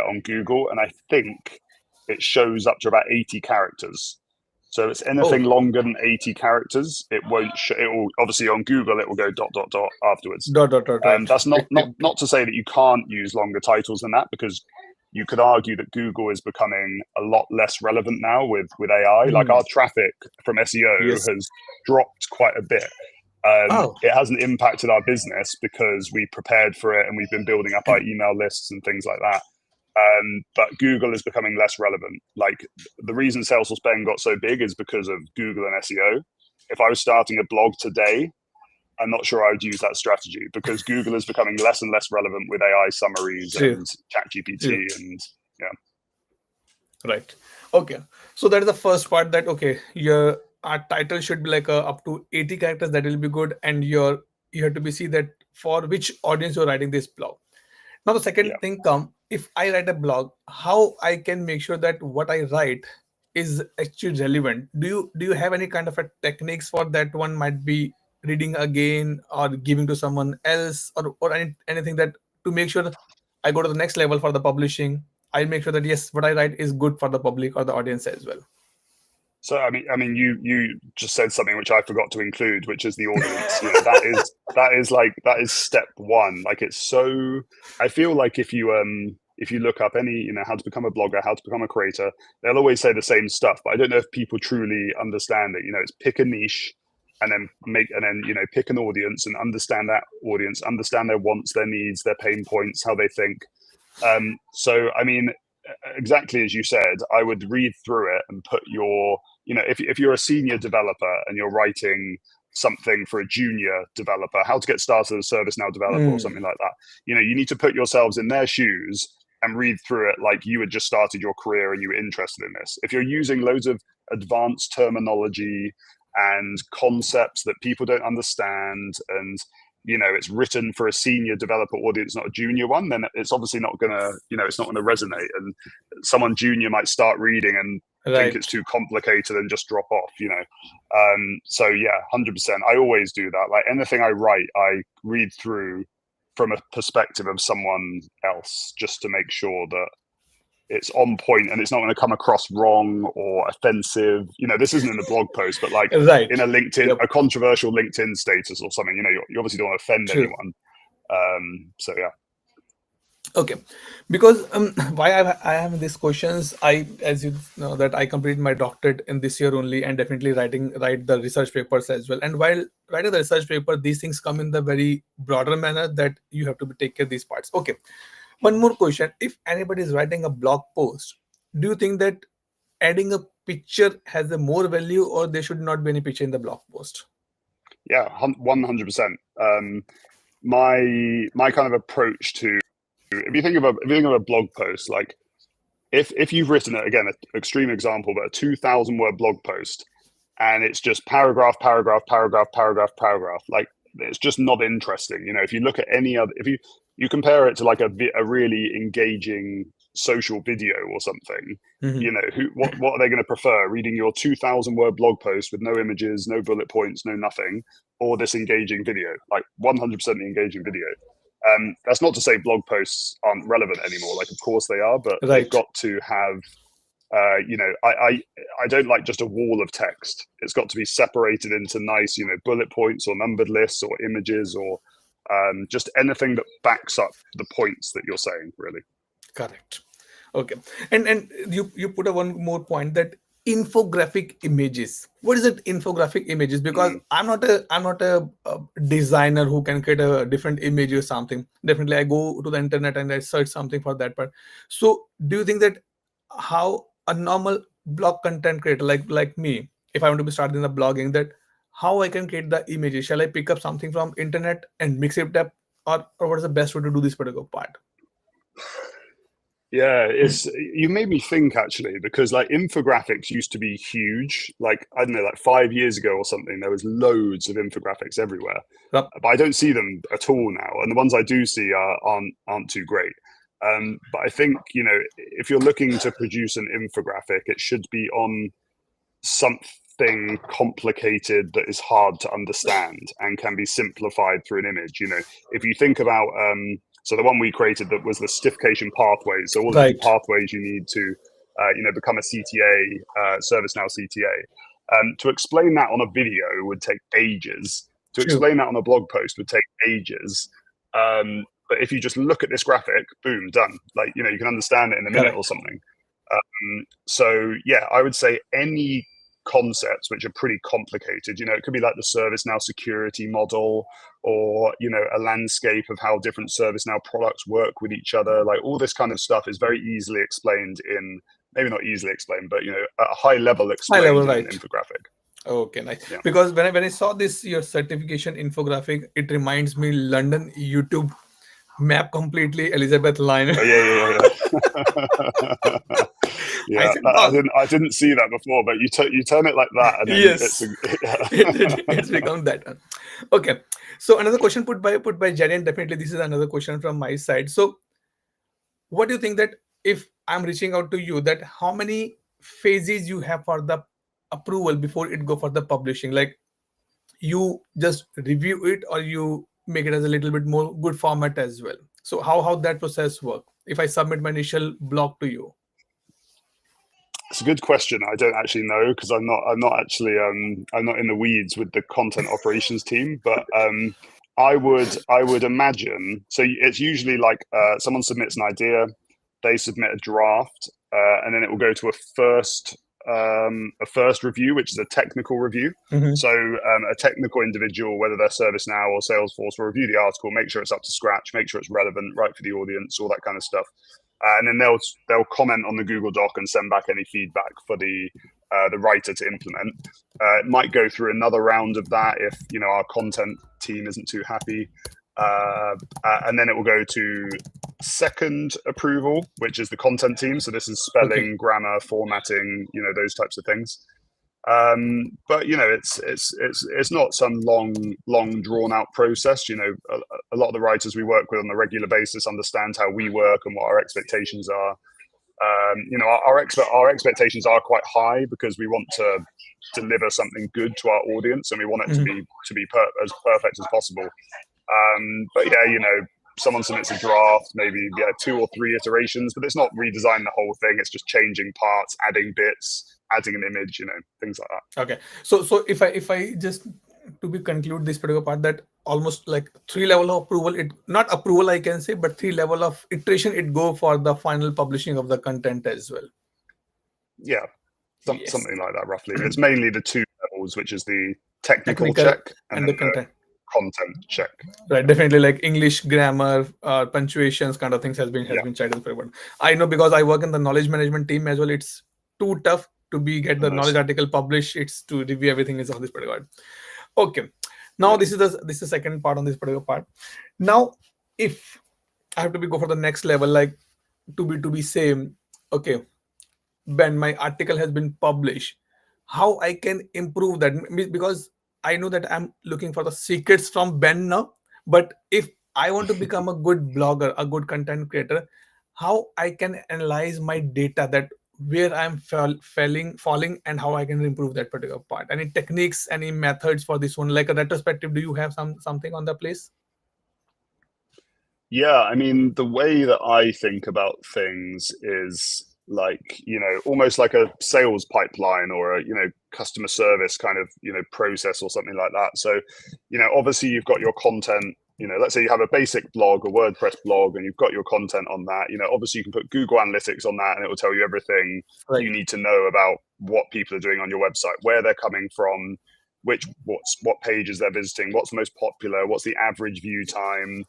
on Google, and I think it shows up to about 80 characters. So it's anything Oh, longer than 80 characters, it won't. It will, obviously, on Google, it will go dot dot dot afterwards. dot dot dot, right. That's not, not Okay. not to say that you can't use longer titles than that, because you could argue that Google is becoming a lot less relevant now with AI. Like, Hmm. our traffic from SEO Yes. has dropped quite a bit. Oh, It hasn't impacted our business because we prepared for it and we've been building up our email lists and things like that. But Google is becoming less relevant. Like, the reason Salesforce Ben got so big is because of Google and SEO. If I was starting a blog today, I'm not sure I would use that strategy, because Google is becoming less and less relevant with AI summaries true. and ChatGPT, True. and yeah. Right. Okay. So that is the first part, that okay, your our title should be like up to 80 characters. That will be good, and you have to be see that for which audience you're writing this blog. Now the Yeah. second thing come, if I write a blog, how I can make sure that what I write is actually relevant. Do you have any kind of a techniques for that? One might be reading again or giving to someone else, or anything that to make sure that I go to the next level for the publishing. I make sure that yes, what I write is good for the public or the audience as well. So you just said something which I forgot to include, which is the audience. That is step one. Like, it's so. I feel like if you look up any, how to become a blogger, how to become a creator, they'll always say the same stuff. But I don't know if people truly understand it. It's pick a niche, and then pick an audience and understand that audience, understand their wants, their needs, their pain points, how they think. So exactly as you said, I would read through it and put your, if you're a senior developer and you're writing something for a junior developer, how to get started as a ServiceNow developer or Mm, something like that, you need to put yourselves in their shoes and read through it like you had just started your career and you were interested in this. If you're using loads of advanced terminology and concepts that people don't understand, and it's written for a senior developer audience, not a junior one, then it's obviously not gonna, it's not gonna resonate. And someone junior might start reading and think it's right. too complicated and just drop off. So yeah, 100%. I always do that. Like, anything I write, I read through from a perspective of someone else, just to make sure that it's on point and it's not going to come across wrong or offensive. This isn't in a blog post, but like Right. in a Yep. controversial LinkedIn status or something, you obviously don't want to offend True. anyone. So yeah. Okay, because why I have these questions. I, as you know, that I completed my doctorate in this year only, and definitely write the research papers as well. And while writing the research paper, these things come in the very broader manner that you have to take care of these parts. Okay, one more question: if anybody is writing a blog post, do you think that adding a picture has a more value, or there should not be any picture in the blog post? Yeah, 100%. My kind of approach to, if you think of a blog post, like, if you've written it, again, an extreme example, but a 2,000 word blog post, and it's just paragraph, paragraph, paragraph, paragraph, paragraph, like it's just not interesting. If you look at any other, if you compare it to like a really engaging social video or something, Mhm. what are they going to prefer? Reading your 2,000 word blog post with no images, no bullet points, no nothing, or this engaging video, like 100% the engaging video. That's not to say blog posts aren't relevant anymore. Like, of course they are, but they've Right. got to have, I don't like just a wall of text. It's got to be separated into nice, bullet points or numbered lists or images or just anything that backs up the points that you're saying, really. Correct. Okay. And you put a one more point, that infographic images. What is it, infographic images? Because Mm. I'm not a designer who can create a different image or something. Definitely, I go to the internet and I search something for that part. So, do you think that how a normal blog content creator like me, if I want to be starting the blogging, that how I can create the images? Shall I pick up something from internet and mix it up, or what is the best way to do this particular part? Yeah, you made me think actually, because like infographics used to be huge. Like, I don't know, like 5 years ago or something, there was loads of infographics everywhere. Yup. But I don't see them at all now, and the ones I do see aren't too great. But I think, if you're looking to produce an infographic, it should be on something complicated that is hard to understand and can be simplified through an image. If you think about so the one we created, that was the certification pathways, so all the different Right. pathways you need to become a CTA, ServiceNow CTA. To explain that on a video would take ages. To True. explain that on a blog post would take ages. But if you just look at this graphic, boom, done. Like, you can understand it in a minute or Correct. something. So yeah, I would say any concepts which are pretty complicated, it could be like the ServiceNow security model, or a landscape of how different ServiceNow products work with each other. Like, all this kind of stuff is very easily explained in, maybe not easily explained, but at a high level High level, explained in an right? infographic. Okay, nice. Yeah. Because when I saw this your certification infographic, it reminds me London YouTube map completely Elizabeth line. Oh, yeah. I Yeah, said, I wow, didn't see that before, but you turn it like that, and then it's yes, yeah. it's become that one. Okay, so another question put by Jenny, and definitely this is another question from my side. So, what do you think that if I'm reaching out to you, that how many phases you have for the approval before it go for the publishing? Like, you just review it, or you make it as a little bit more good format as well? So how that process work if I submit my initial blog to you? It's a good question. I don't actually know, because I'm not in the weeds with the content operations team. But I would imagine, so it's usually like someone submits an idea, they submit a draft, and then it will go to a first review, which is a technical review. Mhm. So a technical individual, whether they're ServiceNow or Salesforce, will review the article, make sure it's up to scratch, make sure it's relevant, right for the audience, all that kind of stuff. And then they'll comment on the Google Doc and send back any feedback for the writer to implement. It might go through another round of that if our content team isn't too happy, and then it will go to second approval, which is the content team. So this is Okay. spelling, grammar, formatting, those types of things. But it's not some long drawn out process. A lot of the writers we work with on a regular basis understand how we work and what our expectations are. Our expectations are quite high, because we want to deliver something good to our audience, and we want it to Mhm. be as perfect as possible. But yeah, someone submits a draft, maybe two or three iterations, but it's not redesign the whole thing. It's just changing parts, adding bits, adding an image, things like that. Okay. So if I just to be conclude this particular part, that almost like three level of approval, it not approval I can say, but three level of iteration it go for the final publishing of the content as well. Yeah, Yes. something like that roughly. It's mainly the two levels, which is the technical Technical check and and then the the content. content check. Right, definitely, like English grammar, punctuations, kind of things has Yeah, been cited for everyone. I know because I work in the knowledge management team as well. It's too tough to be get the knowledge nice. article published. It's to review everything is on this particular. Okay, now Yeah. this is the second part on this particular part. Now, if I have to be go for the next level, like to be same. okay, Ben, my article has been published. How I can improve that? Because I know that I'm looking for the secrets from Ben now. But if I want to become a good blogger, a good content creator, how I can analyze my data, that where I'm falling, and how I can improve that particular part. Any techniques, any methods for this one, like a retrospective? Do you have something on the place? Yeah, I mean, the way that I think about things is like, almost like a sales pipeline or a, customer service kind of, process or something like that. So, obviously you've got your content, let's say you have a basic blog, a WordPress blog, and you've got your content on that. Obviously you can put Google Analytics on that and it will tell you everything Right. you need to know about what people are doing on your website, where they're coming from, what pages they're visiting, what's most popular, what's the average view time.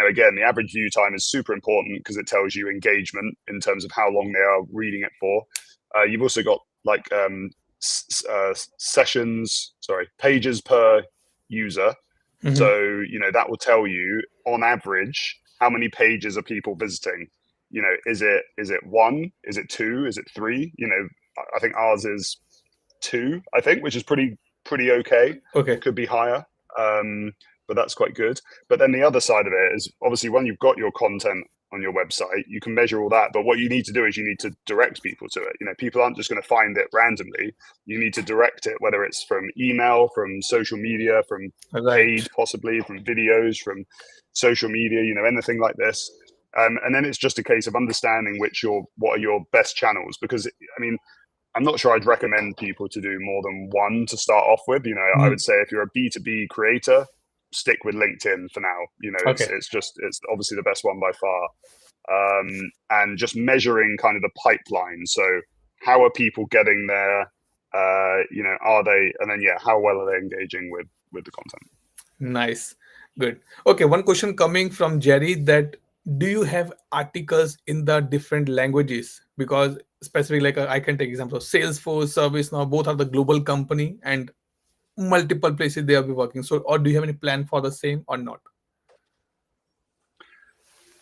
Again, the average view time is super important because it tells you engagement in terms of how long they are reading it for. You've also got like pages per user. Mm-hmm. So, that will tell you on average how many pages are people visiting. Is it one? Is it two? Is it three? I think ours is two, I think, which is pretty okay. Okay. Could be higher. But that's quite good. But then the other side of it is obviously when you've got your content on your website, you can measure all that. But what you need to do is you need to direct people to it. People aren't just going to find it randomly. You need to direct it, whether it's from email, from social media, from Right. paid, possibly from videos, from social media, anything like this. And then it's just a case of understanding what are your best channels. Because I mean, I'm not sure I'd recommend people to do more than one to start off with. I Mhm. would say if you're a B2B creator, stick with LinkedIn for now. Okay. It's obviously the best one by far. And just measuring kind of the pipeline. So how are people getting there? Are they, and then, yeah, how well are they engaging with the content? Nice. Good. Okay, one question coming from Jerry, that do you have articles in the different languages? Because specifically, like I can take example of Salesforce, ServiceNow, both are the global company and multiple places they will be working. So, or do you have any plan for the same or not?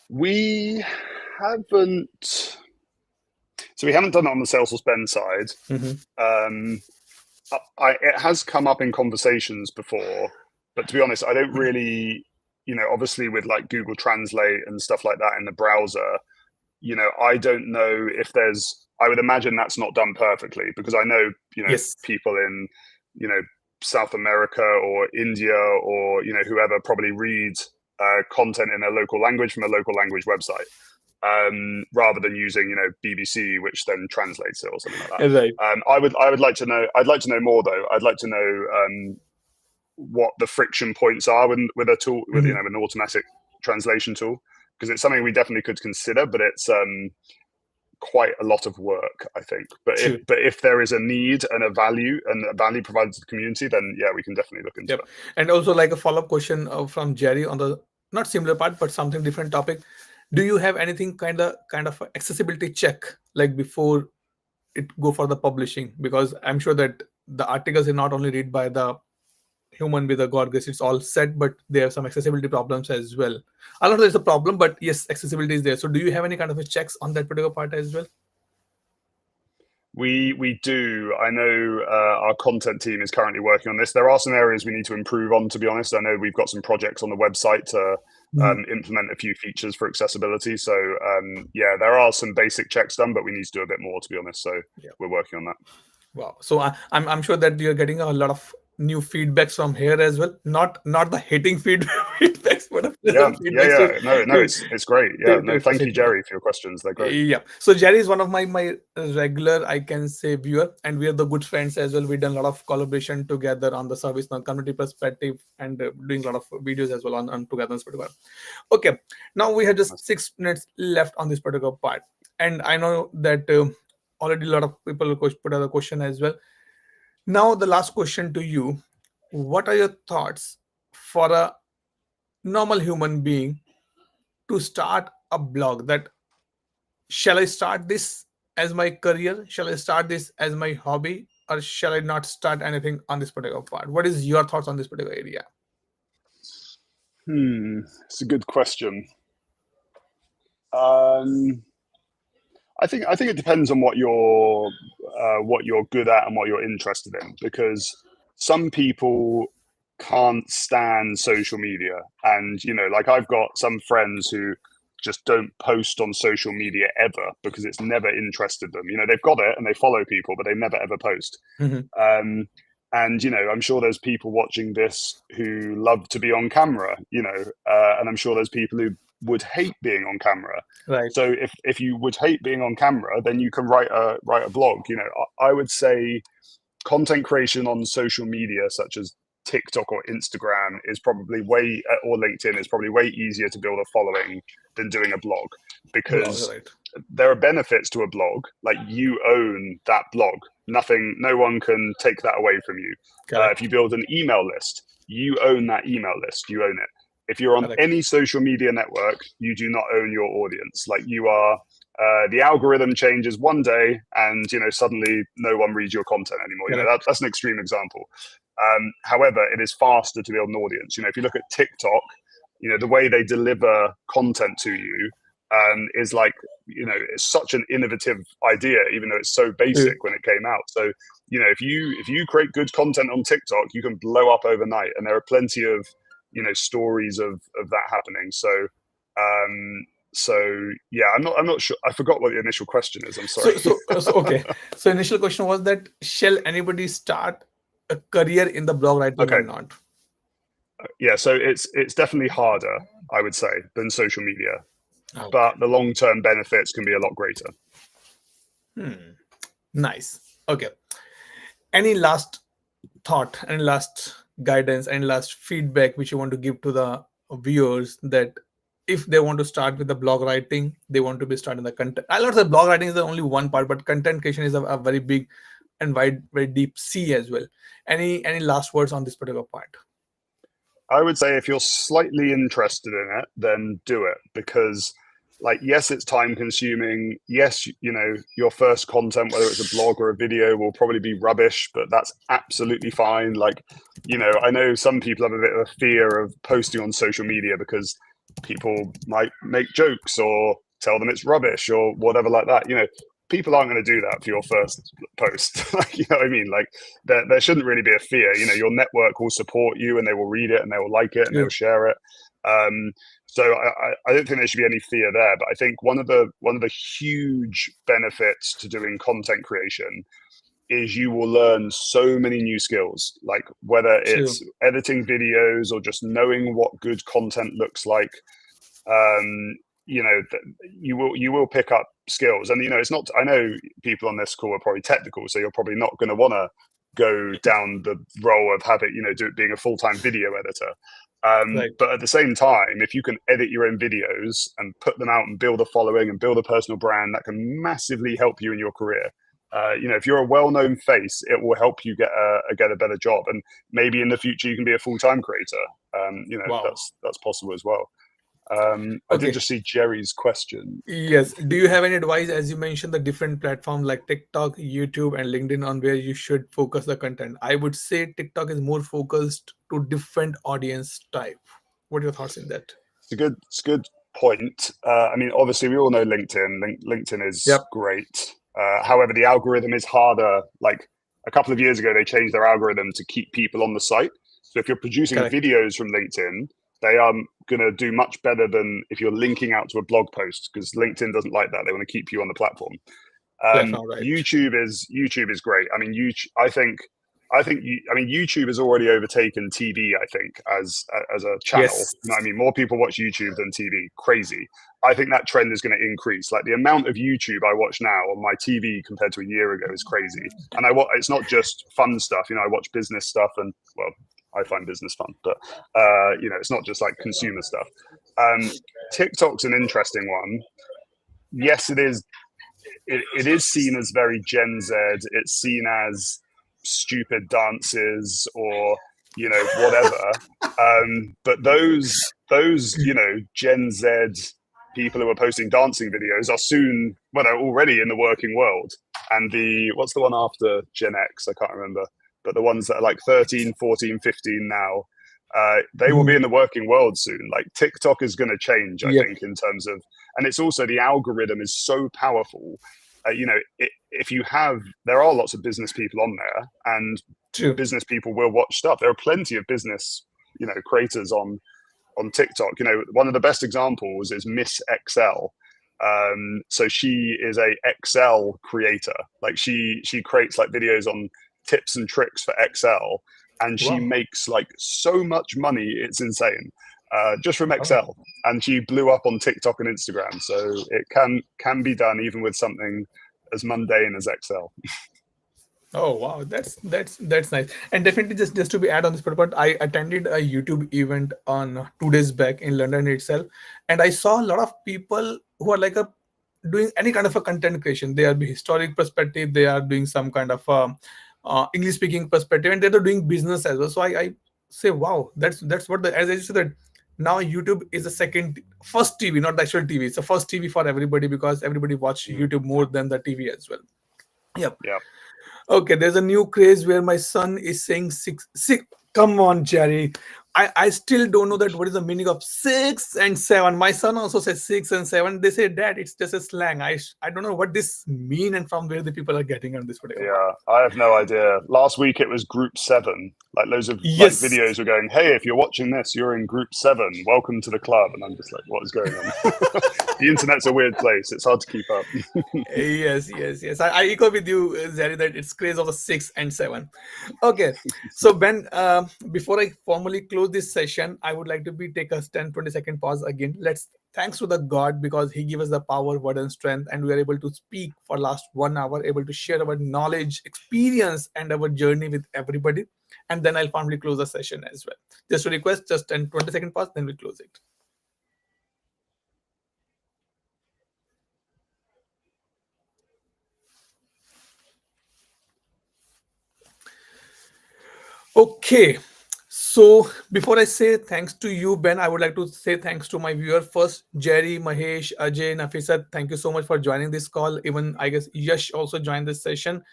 We haven't, so we haven't done it on the Salesforce Ben side. Mm-hmm. Um, it has come up in conversations before, but to be honest, I don't really, obviously with like Google Translate and stuff like that in the browser, I don't know if I would imagine that's not done perfectly because I know, Yes. people in, you know, South America or India or, whoever probably read content in a local language from a local language website, rather than using, BBC, which then translates it or something like Right. that. I would like to know. I'd like to know more though. I'd like to know what the friction points are with a tool, with Mhm. an automatic translation tool, because it's something we definitely could consider, but it's quite a lot of work, I think. But True. if there is a need and a value provided to the community, then yeah, we can definitely look into Yep. it. And also, like a follow-up question from Jerry on the not similar part, but something different topic. Do you have anything kind of accessibility check, like before it go for the publishing? Because I'm sure that the articles are not only read by the human with the god grace, it's all set, but there are some accessibility problems as well. I don't know if there's a problem, but yes, accessibility is there. So do you have any kind of a checks on that particular part as well? We do. I know our content team is currently working on this. There are some areas we need to improve on, to be honest. I know we've got some projects on the website to Mhm. implement a few features for accessibility. So yeah, there are some basic checks done, but we need to do a bit more, to be honest. So Yeah. we're working on that. Wow. So I'm sure that you're getting a lot of new feedbacks from here as well. Not the hating feedbacks, but a Yeah, pleasant yeah, feedbacks yeah. No, to it's great. Yeah, to no, thank you, appreciate more. Jerry, for your questions. They're great. Yeah. So Jerry is one of my regular, I can say, viewer, and we are the good friends as well. We done a lot of collaboration together on the service now community perspective, and doing a lot of videos as well on together on this particular. Okay. Now we have just 6 minutes left on this particular part, and I know that already a lot of people put out a question as well. Now the last question to you: what are your thoughts for a normal human being to start a blog? That shall I start this as my career? Shall I start this as my hobby? Or shall I not start anything on this particular part? What is your thoughts on this particular area? It's a good question. Um, I think it depends on what you're good at and what you're interested in, because some people can't stand social media, and like I've got some friends who just don't post on social media ever because it's never interested them. They've got it and they follow people, but they never ever post. Hmm. Um, and I'm sure there's people watching this who love to be on camera, and I'm sure there's people who would hate being on camera. Right. So if you would hate being on camera, then you can write a blog. I would say content creation on social media such as TikTok or Instagram is probably or LinkedIn is probably way easier to build a following than doing a blog, Blog, because right. there are benefits to a blog. Like, you own that blog. No one can take that away from you. If Correct. you build an email list, you own that email list. You own it. If you're on Correct. any social media network, you do not own your audience. Like, you are, the algorithm changes one day, and suddenly no one reads your content anymore. Correct. That's an extreme example. However, it is faster to build an audience. If you look at TikTok, the way they deliver content to you is like, it's such an innovative idea, even though it's so True. basic when it came out. So, if you create good content on TikTok, you can blow up overnight, and there are plenty of stories of that happening. So yeah, I'm not sure. I forgot what the initial question is. I'm sorry. So okay. So initial question was that shall anybody start a career in the blog writing or Okay. not? Yeah, so it's definitely harder, I would say, than social media, Okay. but the long-term benefits can be a lot greater. Nice. Okay. Any last thought, any last guidance, any last feedback which you want to give to the viewers, that if they want to start with the blog writing, they want to be starting the content. I'll not say blog writing is the only one part, but content creation is a very big and wide, very deep sea as well. Any last words on this particular part? I would say if you're slightly interested in it, then do it, because, like, yes, it's time consuming. Yes, your first content, whether it's a blog or a video, will probably be rubbish, but that's absolutely fine. Like, I know some people have a bit of a fear of posting on social media because people might make jokes or tell them it's rubbish or whatever like that. People aren't going to do that for your first post. Like, you know what I mean? Like, there shouldn't really be a fear. Your network will support you, and they will read it, and they will like it, and they'll True. share it. So I don't think there should be any fear there. But I think one of the huge benefits to doing content creation is you will learn so many new skills, like whether True. it's editing videos or just knowing what good content looks like. Um, you will pick up skills, and it's not. I know people on this call are probably technical, so you're probably not going to want to go down the role of being a full-time video editor. Right. But at the same time, if you can edit your own videos and put them out and build a following and build a personal brand, that can massively help you in your career. If you're a well-known face, it will help you get a better job, and maybe in the future you can be a full-time creator. Wow. That's possible as well. I did Okay. just see Jerry's question. Yes. Do you have any advice, as you mentioned, the different platforms like TikTok, YouTube, and LinkedIn, on where you should focus the content? I would say TikTok is more focused to different audience type. What are your thoughts in that? It's a good point. I mean, obviously, we all know LinkedIn. LinkedIn is Yep. great. However, the algorithm is harder. Like, a couple of years ago, they changed their algorithm to keep people on the site. So if you're producing Correct. videos from LinkedIn, they are going to do much better than if you're linking out to a blog post, because LinkedIn doesn't like that. They want to keep you on the platform. Platform, right. YouTube is great. I mean, I mean, YouTube has already overtaken TV. I think as a channel. Yes. I mean, more people watch YouTube than TV. Crazy. I think that trend is going to increase. Like, the amount of YouTube I watch now on my TV compared to a year ago is crazy. And it's not just fun stuff. I watch business stuff, and, well, I find business fun, but it's not just like consumer stuff. TikTok's an interesting one. Yes, it is. It is seen as very Gen Z. It's seen as stupid dances or whatever. But those Gen Z people who are posting dancing videos are soon, well, they're already in the working world. And what's the one after Gen X? I can't remember. But the ones that are like 13, 14, 15 now, they will be in the working world soon. Like TikTok is going to change, I Yep. think, in terms of, and it's also the algorithm is so powerful. If you have, there are lots of business people on there, and True. business people will watch stuff. There are plenty of business, creators on TikTok. One of the best examples is Miss XL. So she is a XL creator. Like she creates like videos on tips and tricks for XL, and she Wow. makes like so much money, it's insane. Just from Wow. XL, and she blew up on TikTok and Instagram. So it can be done even with something as mundane as XL. Oh wow, that's nice. And definitely just to be add on this part, I attended a YouTube event on 2 days back in London itself, and I saw a lot of people who are like a doing any kind of a content creation. They are be historic perspective, they are doing some kind of English speaking perspective, and they're doing business as well. So I say, wow, that's what the, as I said, that now YouTube is the first TV, not the actual TV. It's the first TV for everybody because everybody watch Mm. YouTube more than the TV as well. Yep. Yeah. Okay, there's a new craze where my son is saying six, six. Come on, Jerry. I still don't know that what is the meaning of 6 and 7. My son also says 6 and 7. They say, Dad, it's just a slang. I don't know what this mean and from where the people are getting on this particular one. Yeah, I have no idea. Last week it was Group 7. Like loads of like Yes. videos were going, "Hey, if you're watching this, you're in Group 7. Welcome to the club." And I'm just like, "What is going on?" The internet's a weird place. It's hard to keep up. Yes. I echo with you, Zari, that it's craze of the 6 and 7. Okay, so Ben, before I formally close this session, I would like to be take a 10-20 second pause again. Let's thanks to the God because He gave us the power, word, and strength, and we are able to speak for last 1 hour, able to share our knowledge, experience, and our journey with everybody. And then I'll formally close the session as well. Just to request, just 10-20 second pause, then we close it. Okay. So before I say thanks to you, Ben, I would like to say thanks to my viewer first, Jerry, Mahesh, Ajay, Nafisat. Thank you so much for joining this call. Even I guess Yash also joined this session.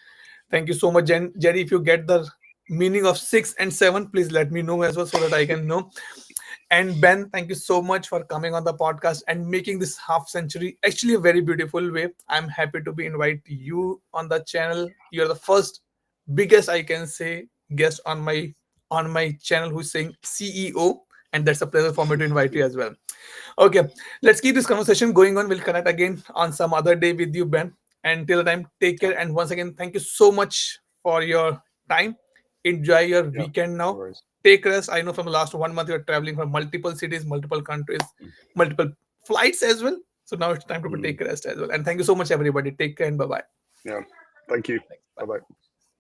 Thank you so much, Jerry. If you get the meaning of 6 and 7, please let me know as well so that I can know. And Ben, thank you so much for coming on the podcast and making this half century actually a very beautiful way. I'm happy to be invite you on the channel. You're the first biggest I can say guest on my channel who's saying CEO, and that's a pleasure for me to invite you as well. Okay, let's keep this conversation going on. We'll connect again on some other day with you, Ben. Until the time, take Yeah, care. And once again, thank you so much for your time. Enjoy your yeah, weekend no now. worries. Take rest. I know from the last 1 month you're traveling from multiple cities, multiple countries, multiple flights as well. So now it's time to Mm. take rest as well. And thank you so much, everybody. Take care and bye bye. Yeah, thank you. Bye bye.